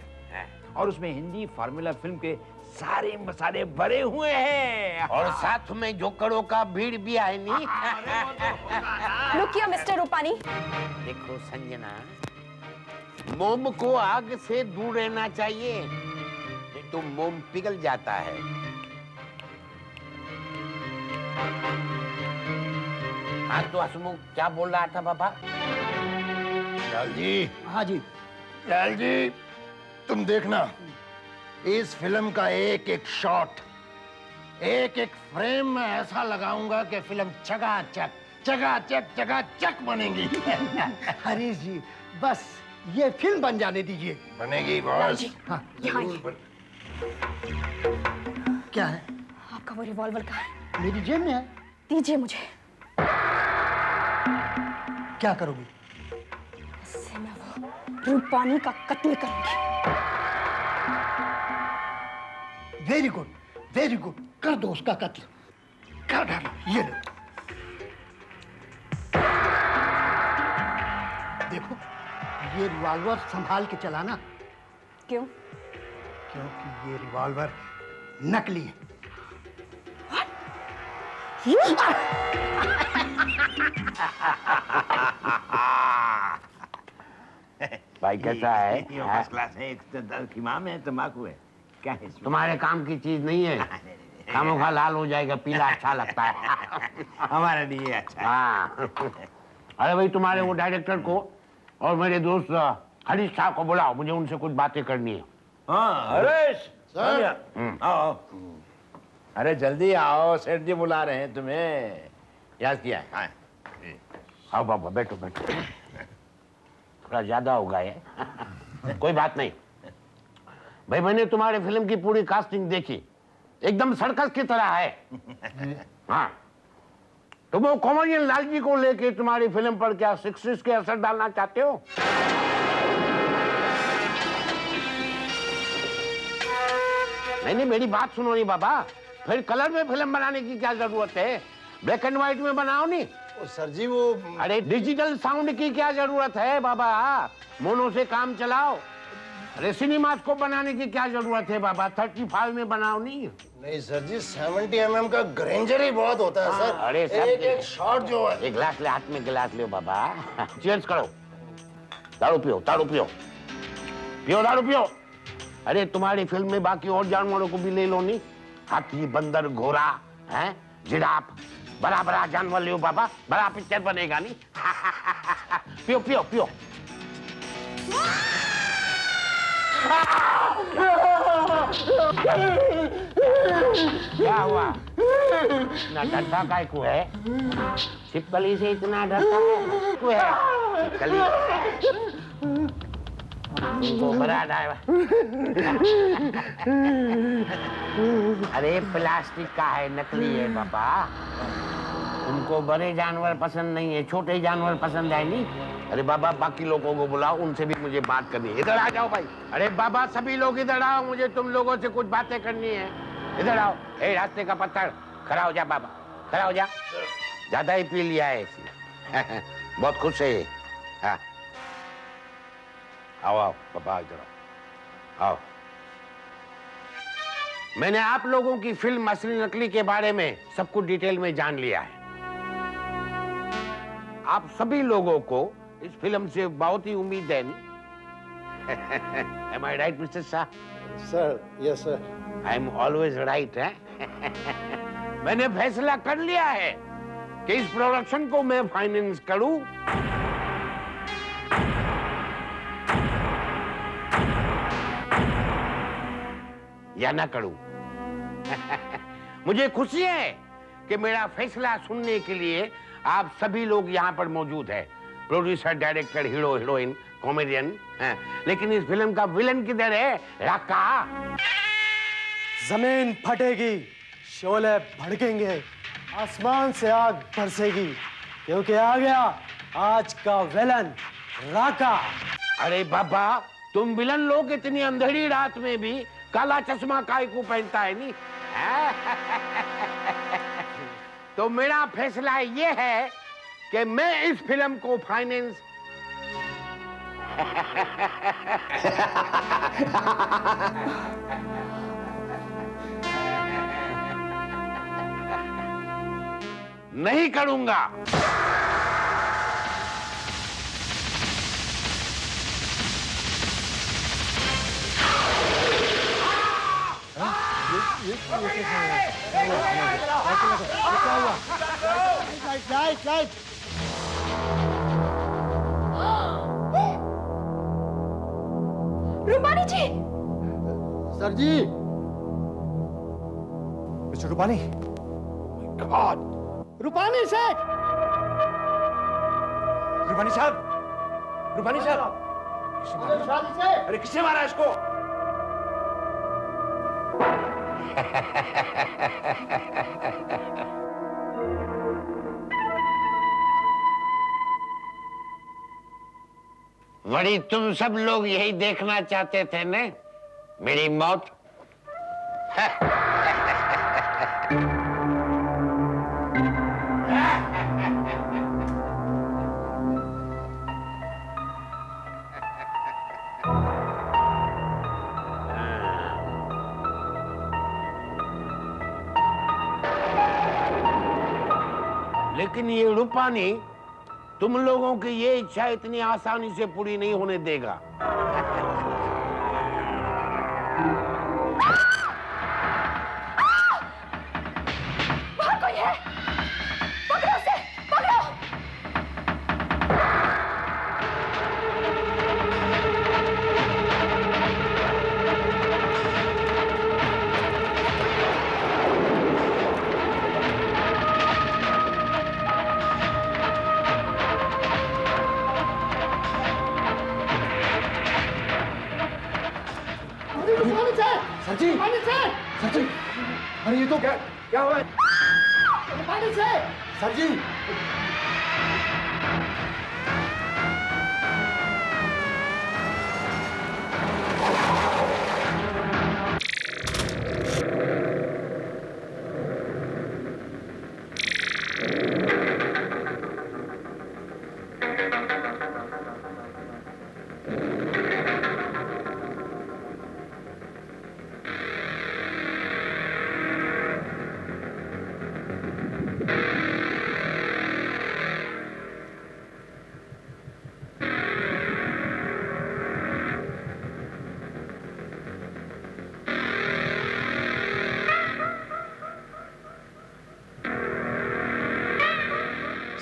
[SPEAKER 17] और उसमें हिंदी फार्मूला फिल्म के सारे मसाले भरे हुए हैं
[SPEAKER 14] और साथ में जोकड़ों का भीड़ भी है नहीं।
[SPEAKER 20] Look here, Mr. रूपानी।
[SPEAKER 14] देखो संजना, मोम को आग से दूर रहना चाहिए, नहीं तो मोम पिघल जाता है। हाँ तो हसमुख क्या बोल रहा था बाबा?
[SPEAKER 18] लाल जी। हाँ जी। लाल जी, तुम देखना, इस फिल्म का एक एक शॉट, एक एक फ्रेम में ऐसा लगाऊंगा कि फिल्म चकाचक बनेगी।
[SPEAKER 13] हरीश जी, बस ये फिल्म बन जाने दीजिए।
[SPEAKER 18] बनेगी बॉस।
[SPEAKER 13] हाँ,
[SPEAKER 20] यहाँ
[SPEAKER 13] क्या है?
[SPEAKER 20] आपका वो रिवॉल्वर कहाँ है?
[SPEAKER 13] मेरी जेब में है।
[SPEAKER 20] दीजिए मुझे।
[SPEAKER 13] क्या करोगी?
[SPEAKER 20] इससे मैं वो रूपानी का कत्ल करूंगी।
[SPEAKER 13] Very good, very good. कर दो उसका कत्ल। कर डालो। ये लो। देखो, ये रिवॉल्वर संभाल के चलाना।
[SPEAKER 20] क्यों?
[SPEAKER 13] क्योंकि ये रिवॉल्वर नकली है।
[SPEAKER 14] भाई कैसा है?
[SPEAKER 17] फर्स्ट क्लास है, खिमाम है, तंबाकू है, क्या है?
[SPEAKER 14] तुम्हारे काम की चीज नहीं है। खामों का लाल हो जाएगा, पीला अच्छा लगता है।
[SPEAKER 17] हमारे लिए अच्छा है।
[SPEAKER 14] हाँ। अरे भाई, तुम्हारे वो डायरेक्टर को और मेरे दोस्त हरीश साहब को बुलाओ, मुझे उनसे कुछ बातें करनी है।
[SPEAKER 17] हाँ हरीश, आओ। अरे जल्दी आओ, सेठ जी बुला रहे हैं तुम्हें। याद किया है? हाँ।
[SPEAKER 14] आओ बाबा, बैठो बैठो। थोड़ा ज्यादा होगा ये। कोई बात नहीं भाई, मैंने तुम्हारे फिल्म की पूरी कास्टिंग देखी, एकदम सर्कस की तरह है। हाँ, तो वो कॉमेडियन लाल जी को लेके तुम्हारी फिल्म पर क्या सिक्सटीज के असर डालना चाहते हो? नहीं, मेरी बात सुनो नहीं बाबा, फिर कलर में फिल्म बनाने की क्या जरूरत है? ब्लैक एंड व्हाइट में बनाओ नहीं।
[SPEAKER 18] सर जी वो,
[SPEAKER 14] अरे डिजिटल साउंड की क्या जरूरत है बाबा? मोनो से काम चलाओ। अरे सिनेमा को बनाने की क्या जरूरत है बाबा? 35 में बनाओ नहीं।
[SPEAKER 18] नहीं सर जी, 70 mm का ग्रेंजर ही बहुत होता है सर।
[SPEAKER 14] अरे
[SPEAKER 18] एक एक शॉट जो है।
[SPEAKER 14] एक गिलास ले, हाथ में गिलास ले बाबा। चीयर्स करो। दारू पियो, दारू पियो, पियो दारू पियो। अरे तुम्हारी फिल्म में बाकी और जानवरों को भी ले लो नहीं। हाथी, बंदर, घोड़ा, हैं, जिराफ, बड़ा बड़ा जानवर ले बाबा, बड़ा पिक्चर बनेगा नहीं। पियो पियो पियो। क्या हुआ? इतना डरता काय को है? छिपकली से इतना डरता है को है? छिपकली तुमको बड़ा ड्राइवर। अरे प्लास्टिक का है, नकली है बाबा। तुमको बड़े जानवर पसंद नहीं है, छोटे जानवर पसंद है नहीं। अरे बाबा, बाकी लोगों को बुलाओ, उनसे भी मुझे बात करनी है। इधर आ जाओ भाई। अरे बाबा, सभी लोग इधर आओ, मुझे तुम लोगों से कुछ बातें करनी है। इधर आओ। ए रास्ते का पत्थर, खड़ा हो जा बाबा, खड़ा हो जा। ज्यादा ही पी लिया है इसने। बहुत खुश है ये। हाँ। आओ आओ पापा, इधर आओ। आओ। मैंने आप लोगों की फिल्म असली नकली के बारे में सब कुछ डिटेल में जान लिया है। आप सभी लोगों को इस फिल्म से बहुत ही उम्मीद है नहीं? Am I right, Mr. Shah?
[SPEAKER 19] Sir, yes, sir.
[SPEAKER 14] I am always right, है? मैंने फैसला कर लिया है कि इस प्रोडक्शन को मैं फाइनेंस करूं या ना करूं। मुझे खुशी है कि मेरा फैसला सुनने के लिए आप सभी लोग यहाँ पर मौजूद हैं। Producer, director, hero, heroine, comedian. लेकिन इस फिल्म का विलन किधर है? राका।
[SPEAKER 19] जमीन फटेगी, शोले भड़केंगे, आसमान से आग बरसेगी, क्योंकि आ गया आज का विलन राका।
[SPEAKER 14] अरे बाबा, तुम विलन लोग इतनी अंधेरी रात में भी काला चश्मा काहे को पहनता है नहीं? तो मेरा फैसला ये है कि मैं इस फिल्म को फाइनेंस नहीं करूंगा।
[SPEAKER 19] लाइट।
[SPEAKER 20] रूपानी जी।
[SPEAKER 19] सर जी।
[SPEAKER 21] मिस्टर रूपानी।
[SPEAKER 19] गॉड। रूपानी सेठ।
[SPEAKER 21] रूपानी साहब। रूपानी साहब।
[SPEAKER 19] अरे
[SPEAKER 21] किसने मारा इसको?
[SPEAKER 14] वही तुम सब लोग यही देखना चाहते थे ने? मेरी मौत। लेकिन ये रूपानी तुम लोगों की ये इच्छा इतनी आसानी से पूरी नहीं होने देगा।
[SPEAKER 20] वहाँ कोई है, पकड़ो उसे, पकड़ो।
[SPEAKER 19] सर जी। सर जी। अरे ये तो क्या हुआ? सर जी।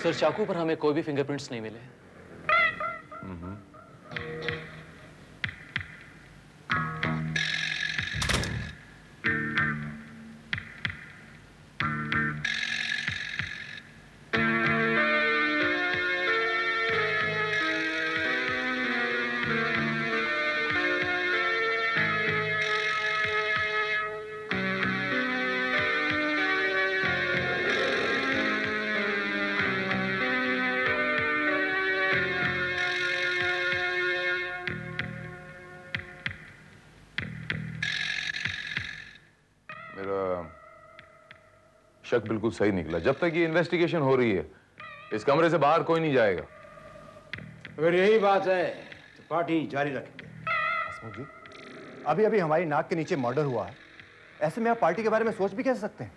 [SPEAKER 9] सर, चाकू पर हमें कोई भी फिंगरप्रिंट्स नहीं मिले।
[SPEAKER 10] शक बिल्कुल सही निकला। जब तक ये इन्वेस्टिगेशन हो रही है इस कमरे से बाहर कोई नहीं जाएगा।
[SPEAKER 17] अगर यही बात है तो पार्टी जारी रखेंगे।
[SPEAKER 21] हसमुख जी, अभी अभी हमारी नाक के नीचे मर्डर हुआ है, ऐसे में आप पार्टी के बारे में सोच भी कैसे सकते हैं?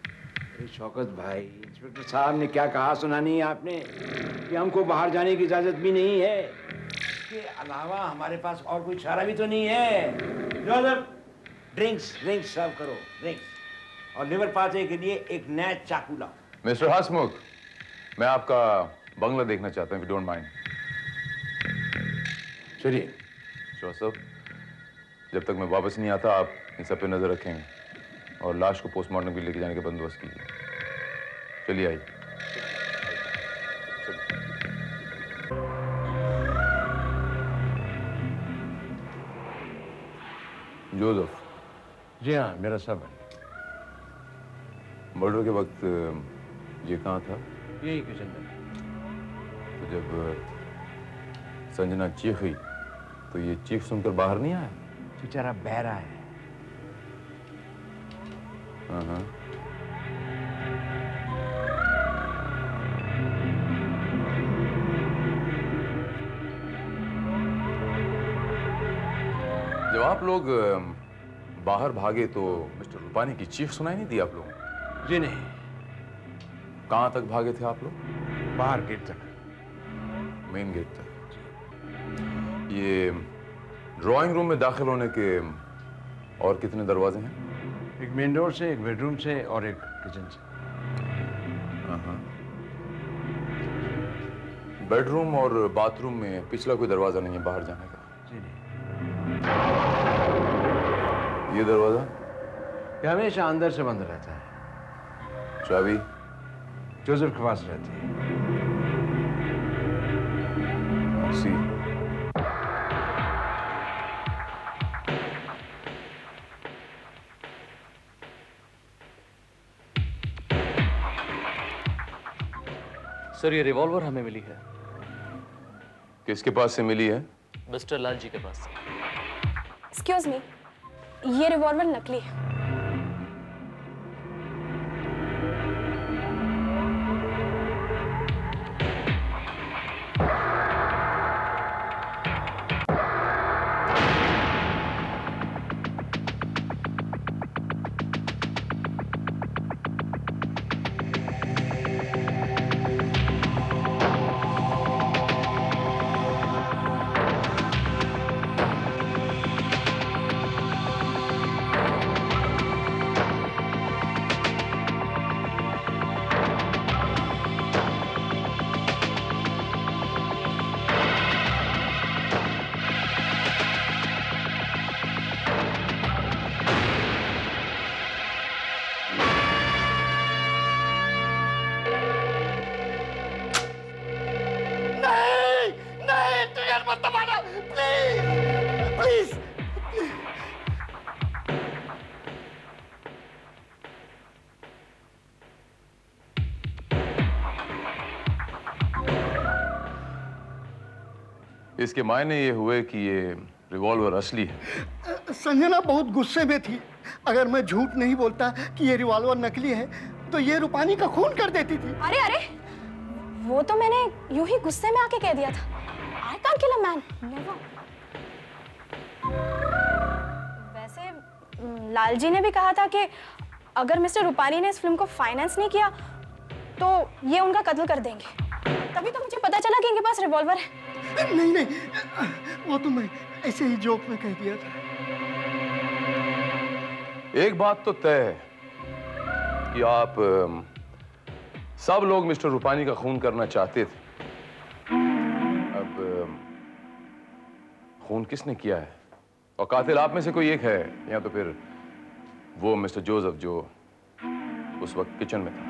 [SPEAKER 17] अरे शौकत भाई, इंस्पेक्टर साहब ने क्या कहा सुना नहीं आपने कि हमको बाहर जाने की इजाजत भी नहीं है। इसके अलावा हमारे पास और कोई चारा भी तो नहीं है। जोसेफ, ड्रिंक्स ड्रिंक्स सर्व करो, ड्रिंक्स, और लिवर पार्टी के लिए एक नया चाकू लाओ।
[SPEAKER 10] मिस्टर हसमुख, मैं आपका बंगला देखना चाहता हूँ, if you don't mind।
[SPEAKER 17] चलिए।
[SPEAKER 10] जोसेफ, जब तक मैं वापस नहीं आता आप इन सब पे नजर रखेंगे और लाश को पोस्टमार्टम के लिए लेके जाने का बंदोबस्त कीजिए। चलिए आइए। जोसेफ।
[SPEAKER 17] जी हाँ, मेरा सब है।
[SPEAKER 10] मर्डर के वक्त ये कहाँ था?
[SPEAKER 17] यही किचन में।
[SPEAKER 10] तो जब संजना चीखी तो ये चीख सुनकर बाहर नहीं आया?
[SPEAKER 17] बेचारा बहरा है।
[SPEAKER 10] हाँ। जब आप लोग बाहर भागे तो मिस्टर रूपानी की चीख सुनाई नहीं दी आप लोगों को?
[SPEAKER 17] जी नहीं।
[SPEAKER 10] कहाँ तक भागे थे आप लोग?
[SPEAKER 17] बाहर गेट तक।
[SPEAKER 10] मेन गेट तक। ये ड्राइंग रूम में दाखिल होने के और कितने दरवाजे हैं?
[SPEAKER 17] एक मेन डोर से, एक बेडरूम से और एक किचन से।
[SPEAKER 10] बेडरूम और बाथरूम में पिछला कोई दरवाजा नहीं है बाहर जाने का?
[SPEAKER 17] जी नहीं।
[SPEAKER 10] ये दरवाजा?
[SPEAKER 17] ये हमेशा अंदर से बंद रहता है।
[SPEAKER 10] चाबी?
[SPEAKER 17] जोसेफ के पास रहती है।
[SPEAKER 10] सी।
[SPEAKER 9] सर, ये रिवॉल्वर हमें मिली है।
[SPEAKER 10] किसके पास से मिली है?
[SPEAKER 9] मिस्टर लाल जी के पास से।
[SPEAKER 20] एक्सक्यूज मी, ये रिवॉल्वर नकली है।
[SPEAKER 10] इसके मायने ये हुए कि ये रिवॉल्वर असली है।
[SPEAKER 13] संजना बहुत गुस्से में थी। अगर मैं झूठ नहीं बोलता कि ये रिवॉल्वर नकली है तो ये रूपानी का खून कर देती थी।
[SPEAKER 20] अरे अरे, वो तो मैंने यूं ही गुस्से में आके कह दिया था। I can't kill a man, never. वैसे लाल जी ने भी कहा था कि अगर मिस्टर रूपानी ने इस फिल्म को फाइनेंस नहीं किया तो ये उनका कत्ल कर देंगे। तभी तो मुझे पता चला कि इनके पास रिवॉल्वर है।
[SPEAKER 13] नहीं नहीं, वो तो मैं ऐसे ही जोक में कह दिया था।
[SPEAKER 10] एक बात तो तय है कि आप सब लोग मिस्टर रूपानी का खून करना चाहते थे। अब खून किसने किया है? और कातिल आप में से कोई एक है या तो फिर वो मिस्टर जोसेफ जो उस वक्त किचन में था?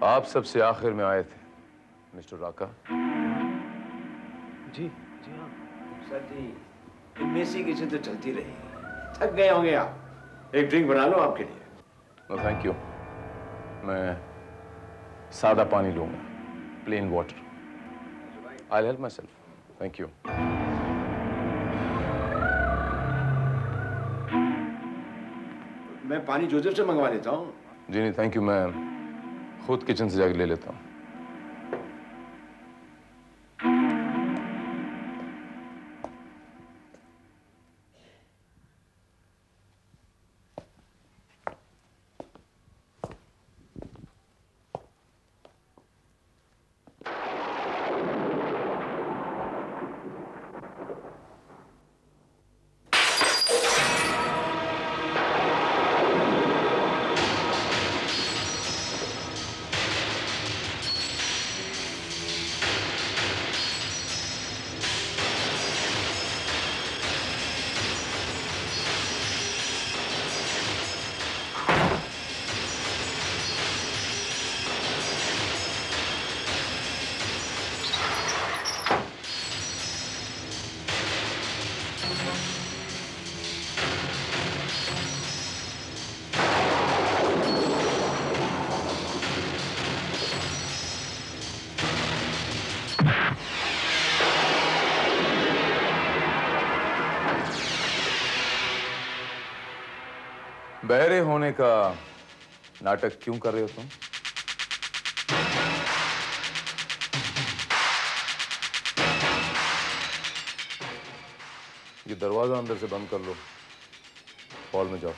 [SPEAKER 10] आप सबसे आखिर में आए थे मिस्टर राका।
[SPEAKER 17] जी हाँ सर जी, मेसी किचन तो चलती रही। थक गए होंगे आप, एक ड्रिंक बना लो आपके लिए।
[SPEAKER 10] नो थैंक यू, मैं सादा पानी लूंगा, plain water. I help my self, thank you.
[SPEAKER 17] मैं पानी जोसेफ से मंगवा लेता हूँ।
[SPEAKER 10] जी नहीं थैंक यू, मैं खुद किचन से जाकर ले लेता हूँ। बहरे होने का नाटक क्यों कर रहे हो तुम? ये दरवाजा अंदर से बंद कर लो, हॉल में जाओ।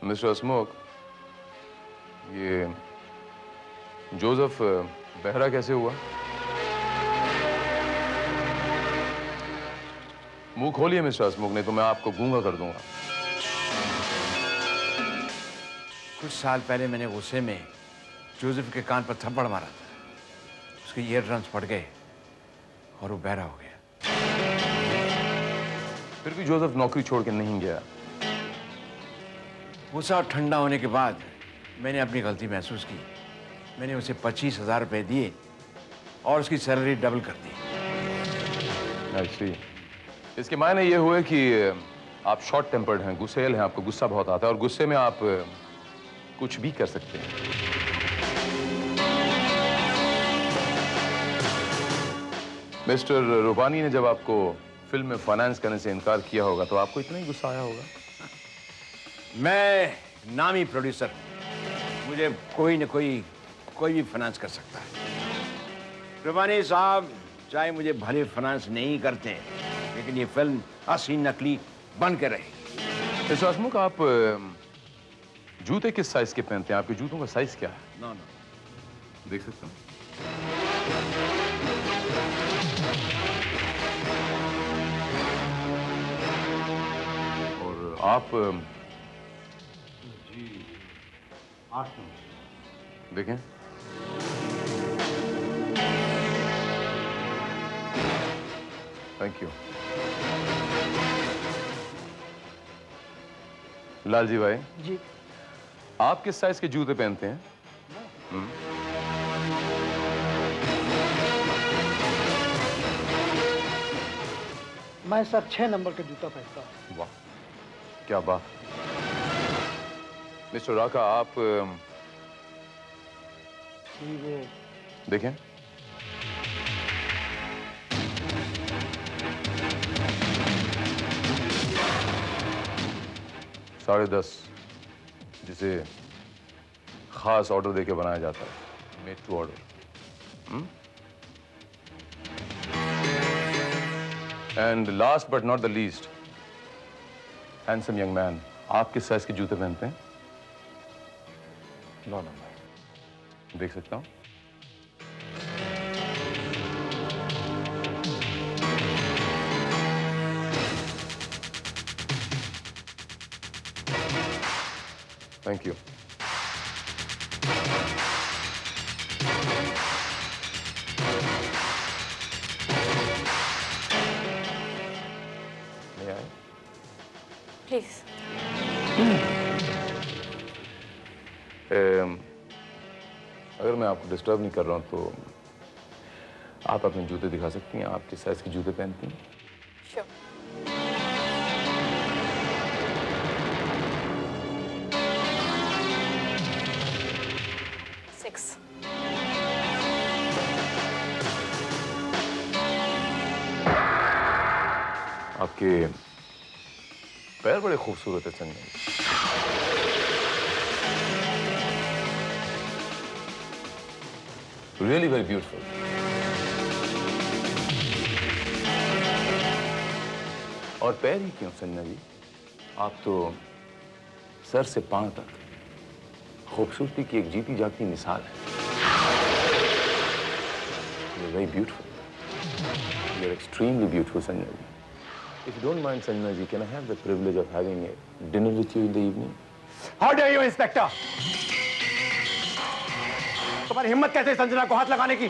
[SPEAKER 10] मिस्टर हसमुख, ये जोसेफ बहरा कैसे हुआ? मुंह खोलिए मिस्टर हसमुख, नहीं तो मैं आपको गूंगा कर दूंगा।
[SPEAKER 17] कुछ साल पहले मैंने गुस्से में जोसेफ के कान पर थप्पड़ मारा था। उसके ईयर ड्रम्स फट गए और वो बहरा हो गया।
[SPEAKER 10] फिर भी जोसेफ नौकरी छोड़ के नहीं गया।
[SPEAKER 17] गुस्सा ठंडा होने के बाद मैंने अपनी गलती महसूस की। मैंने उसे 25,000 रुपए दिए और उसकी सैलरी डबल कर दी।
[SPEAKER 10] अच्छी, इसके मायने ये हुए कि आप शॉर्ट टेम्पर्ड हैं, गुस्सेल हैं, आपको गुस्सा बहुत आता है और गुस्से में आप कुछ भी कर सकते हैं। मिस्टर रूपानी ने जब आपको फिल्म में फाइनेंस करने से इनकार किया होगा तो आपको इतना ही गुस्सा आया होगा।
[SPEAKER 17] मैं नामी प्रोड्यूसर, मुझे कोई न कोई भी फाइनेंस कर सकता है। रूपानी साहब चाहे मुझे भले फाइनेंस नहीं करते, लेकिन ये फिल्म असली नकली बन के रही।
[SPEAKER 10] मिस्टर हसमुख, आप जूते किस साइज के पहनते हैं? आपके जूतों का साइज क्या है?
[SPEAKER 17] नो
[SPEAKER 10] देख सकता हूँ। और आप
[SPEAKER 17] जी 8 नंबर
[SPEAKER 10] देखें। Thank you. लालजी भाई
[SPEAKER 13] जी,
[SPEAKER 10] आप किस साइज के जूते पहनते हैं?
[SPEAKER 13] मैं सर 6 नंबर का जूता पहनता हूँ।
[SPEAKER 10] वाह, क्या बात। मिस्टर राका, आप
[SPEAKER 13] जी वो
[SPEAKER 10] देखें। $10.5, जिसे खास ऑर्डर देके बनाया जाता है, made to order. And last but not the least, handsome young man, आप किस साइज के जूते पहनते हैं?
[SPEAKER 18] 9 नंबर।
[SPEAKER 10] देख सकता हूँ? Thank you.
[SPEAKER 20] प्लीज।
[SPEAKER 10] अगर मैं आपको डिस्टर्ब नहीं कर रहा हूँ तो आप अपने जूते दिखा सकती हैं? आप किस साइज के जूते पहनती हैं?
[SPEAKER 20] Sure.
[SPEAKER 10] आपके पैर बड़े खूबसूरत है संजय। Really very beautiful. और पैर ही क्यों संजय जी, आप तो सर से पांव तक खूबसूरती की एक जीती जागती मिसाल है। You're very beautiful. You're extremely beautiful, Sanjay ji. If you don't mind, Sanjay ji, can I have the privilege of having a dinner with you in the evening?
[SPEAKER 21] How dare you, Inspector? तुम्हारी हिम्मत कैसे है संजना को हाथ लगाने की?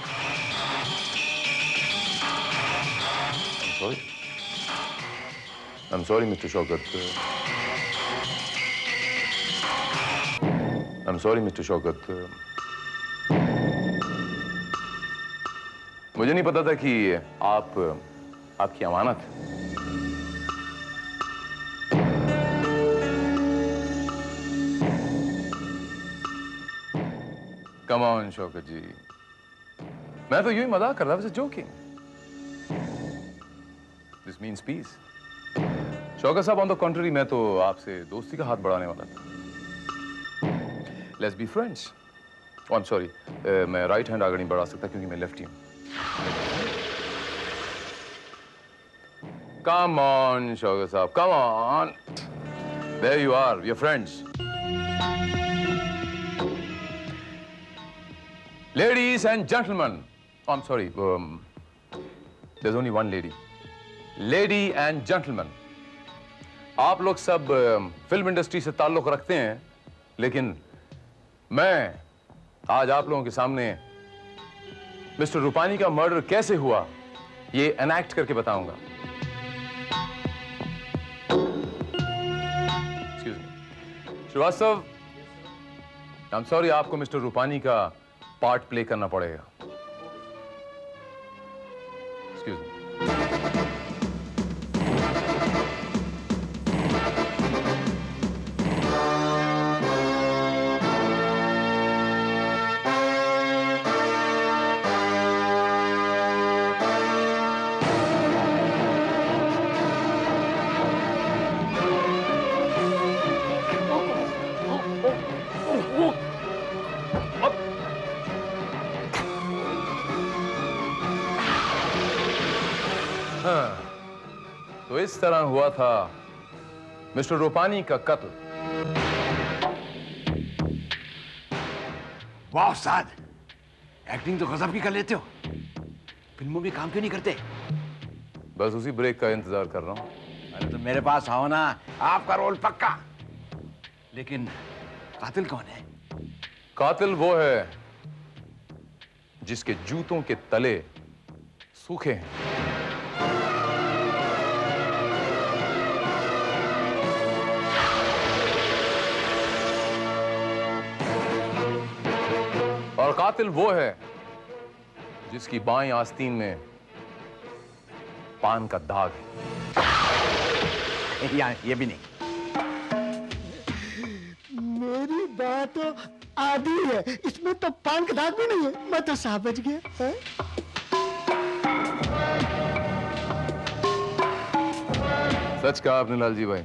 [SPEAKER 10] I'm sorry. I'm sorry, Mr. Shaukat. I'm sorry, Mr. Shaukat. मुझे नहीं पता था कि आपकी अमानत है। Come on, शौकत जी, मैं तो यूं ही मजाक कर रहा था, joking. This means peace. Shaukat साहब, on the contrary, मैं तो आपसे दोस्ती का हाथ बढ़ाने वाला था। Let's be friends. Oh, I'm sorry, मैं राइट हैंड आगे नहीं बढ़ा सकता क्योंकि मैं लेफ्टी हूँ। Come on, शौकत साहब, come on. There you are, we're friends. Ladies and gentlemen, oh, I'm sorry, there's only one lady. Lady and gentlemen, आप लोग सब फिल्म इंडस्ट्री से ताल्लुक रखते हैं, लेकिन मैं आज आप लोगों के सामने मिस्टर रूपानी का मर्डर कैसे हुआ ये एनैक्ट करके बताऊंगा। Excuse me. Srivastava, I'm sorry, आपको मिस्टर रूपानी का पार्ट प्ले करना पड़ेगा। Excuse me. तो इस तरह हुआ था मिस्टर रूपानी का कत्ल।
[SPEAKER 18] वाह उस्ताद, एक्टिंग तो गजब की कर लेते हो। फिल्मों में काम क्यों नहीं करते?
[SPEAKER 10] बस उसी ब्रेक का इंतजार कर रहा हूं।
[SPEAKER 18] अरे तो मेरे पास आओ ना, आपका रोल पक्का। लेकिन कातिल कौन है?
[SPEAKER 10] कातिल वो है जिसके जूतों के तले सूखे हैं। और कातिल वो है जिसकी बाईं आस्तीन में पान का दाग है।
[SPEAKER 18] ये भी नहीं।
[SPEAKER 13] मेरी बात आधी है, इसमें तो पान का दाग भी नहीं है। मैं तो समझ गया।
[SPEAKER 10] सच कहा आपने लालजी भाई,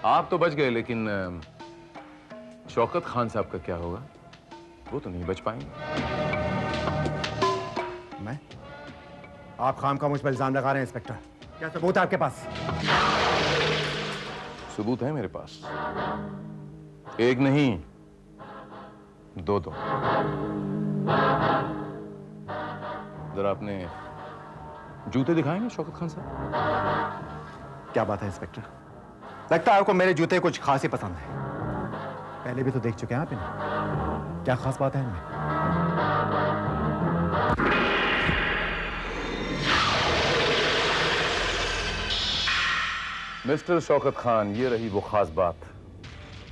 [SPEAKER 10] आप तो बच गए, लेकिन शौकत खान साहब का क्या होगा? वो तो नहीं बच पाएंगे।
[SPEAKER 21] मैं? आप खाम का मुझ पर इल्जाम लगा रहे हैं इंस्पेक्टर। क्या सबूत है आपके पास?
[SPEAKER 10] सबूत है मेरे पास, एक नहीं दो। जरा अपने जूते दिखाएंगे शौकत खान साहब?
[SPEAKER 21] क्या बात है इंस्पेक्टर, लगता है आपको मेरे जूते कुछ खास ही पसंद है। पहले भी तो देख चुके हैं आप इन्हें, क्या खास बात है इनमें?
[SPEAKER 10] मिस्टर शौकत खान, ये रही वो खास बात,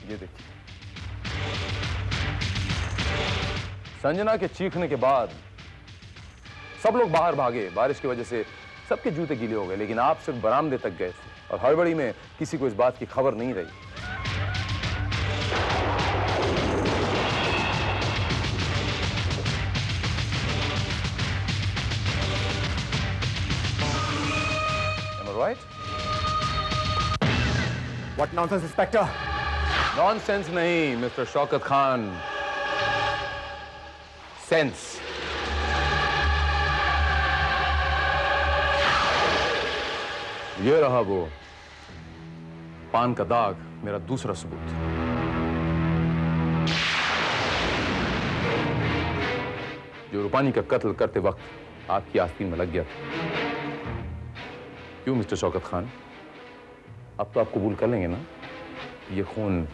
[SPEAKER 10] ये देखिए। संजना के चीखने के बाद सब लोग बाहर भागे, बारिश की वजह से सबके जूते गीले हो गए, लेकिन आप सिर्फ बरामदे तक गए थे और हड़बड़ी में किसी को इस बात की खबर नहीं रही। Am I right?
[SPEAKER 21] What nonsense, inspector?
[SPEAKER 10] Nonsense नहीं मिस्टर शौकत खान, सेंस। ये रहा वो पान का दाग, मेरा दूसरा सबूत। जो रूपानी का कत्ल करते वक्त आपकी आस्तीन में लग गया था। क्यों मिस्टर शौकत खान, अब तो आप कबूल कर लेंगे ना, ये खून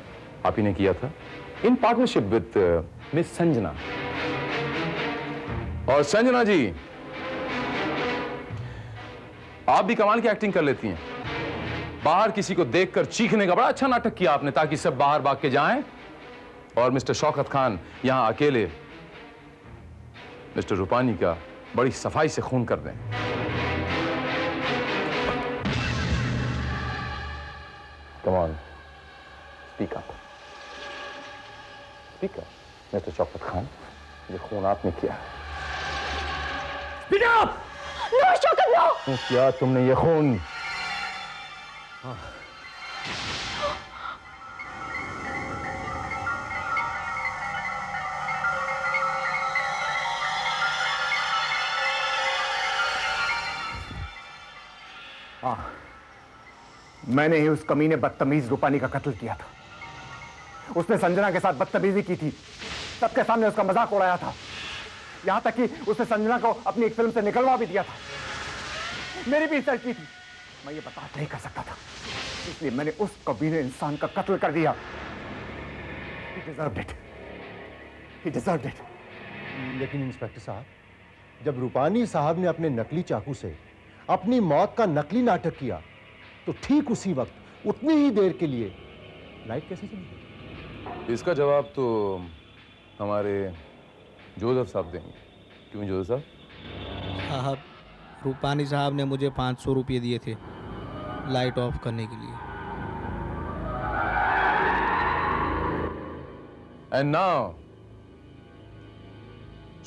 [SPEAKER 10] आप ही ने किया था in partnership with miss Sanjana. और संजना जी, आप भी कमाल की एक्टिंग कर लेती हैं। बाहर किसी को देखकर चीखने का बड़ा अच्छा नाटक किया आपने, ताकि सब बाहर भाग के जाएं, और मिस्टर शौकत खान यहां अकेले मिस्टर रूपानी का बड़ी सफाई से खून कर दें। Come on, speak up. Speak up, mister Shaukat Khan, ये खून आपने किया।
[SPEAKER 20] Speak up! No, Shaukat, no!
[SPEAKER 10] क्या तुमने ये खून?
[SPEAKER 21] हाँ, मैंने ही उस कमीने बदतमीज रूपानी का कत्ल किया था। उसने संजना के साथ बदतमीजी की थी, सबके सामने उसका मजाक उड़ाया था, यहां तक कि उसने संजना को अपनी एक फिल्म से निकलवा भी दिया था। मेरी भी इंसल्ट की थी, मैं ये बर्दाश्त नहीं कर सकता था, इसलिए मैंने उस कमीने इंसान का कत्ल कर दिया। He deserved it. He deserved it.
[SPEAKER 19] लेकिन इंस्पेक्टर साहब, जब रूपानी साहब ने अपने नकली चाकू से अपनी मौत का नकली नाटक किया, तो ठीक उसी वक्त उतनी ही देर के लिए लाइट कैसे चली?
[SPEAKER 10] इसका जवाब तो हमारे जोधर साहब देंगे। क्यों जोधर साहब?
[SPEAKER 16] साहब, रूपानी साहब ने मुझे 500 रुपये दिए थे लाइट ऑफ करने के लिए।
[SPEAKER 10] एंड नाउ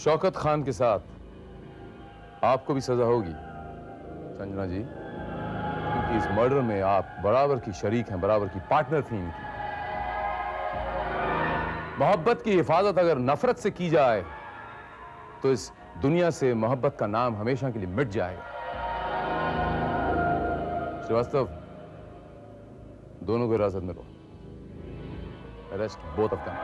[SPEAKER 10] शौकत खान के साथ आपको भी सजा होगी संजना जी, क्योंकि इस मर्डर में आप बराबर की शरीक हैं, बराबर की पार्टनर थी इनकी। मोहब्बत की हिफाजत अगर नफरत से की जाए तो इस दुनिया से मोहब्बत का नाम हमेशा के लिए मिट जाएगा। श्रीवास्तव, दोनों को हिरासत में लो, अरेस्ट बोथ ऑफ देम।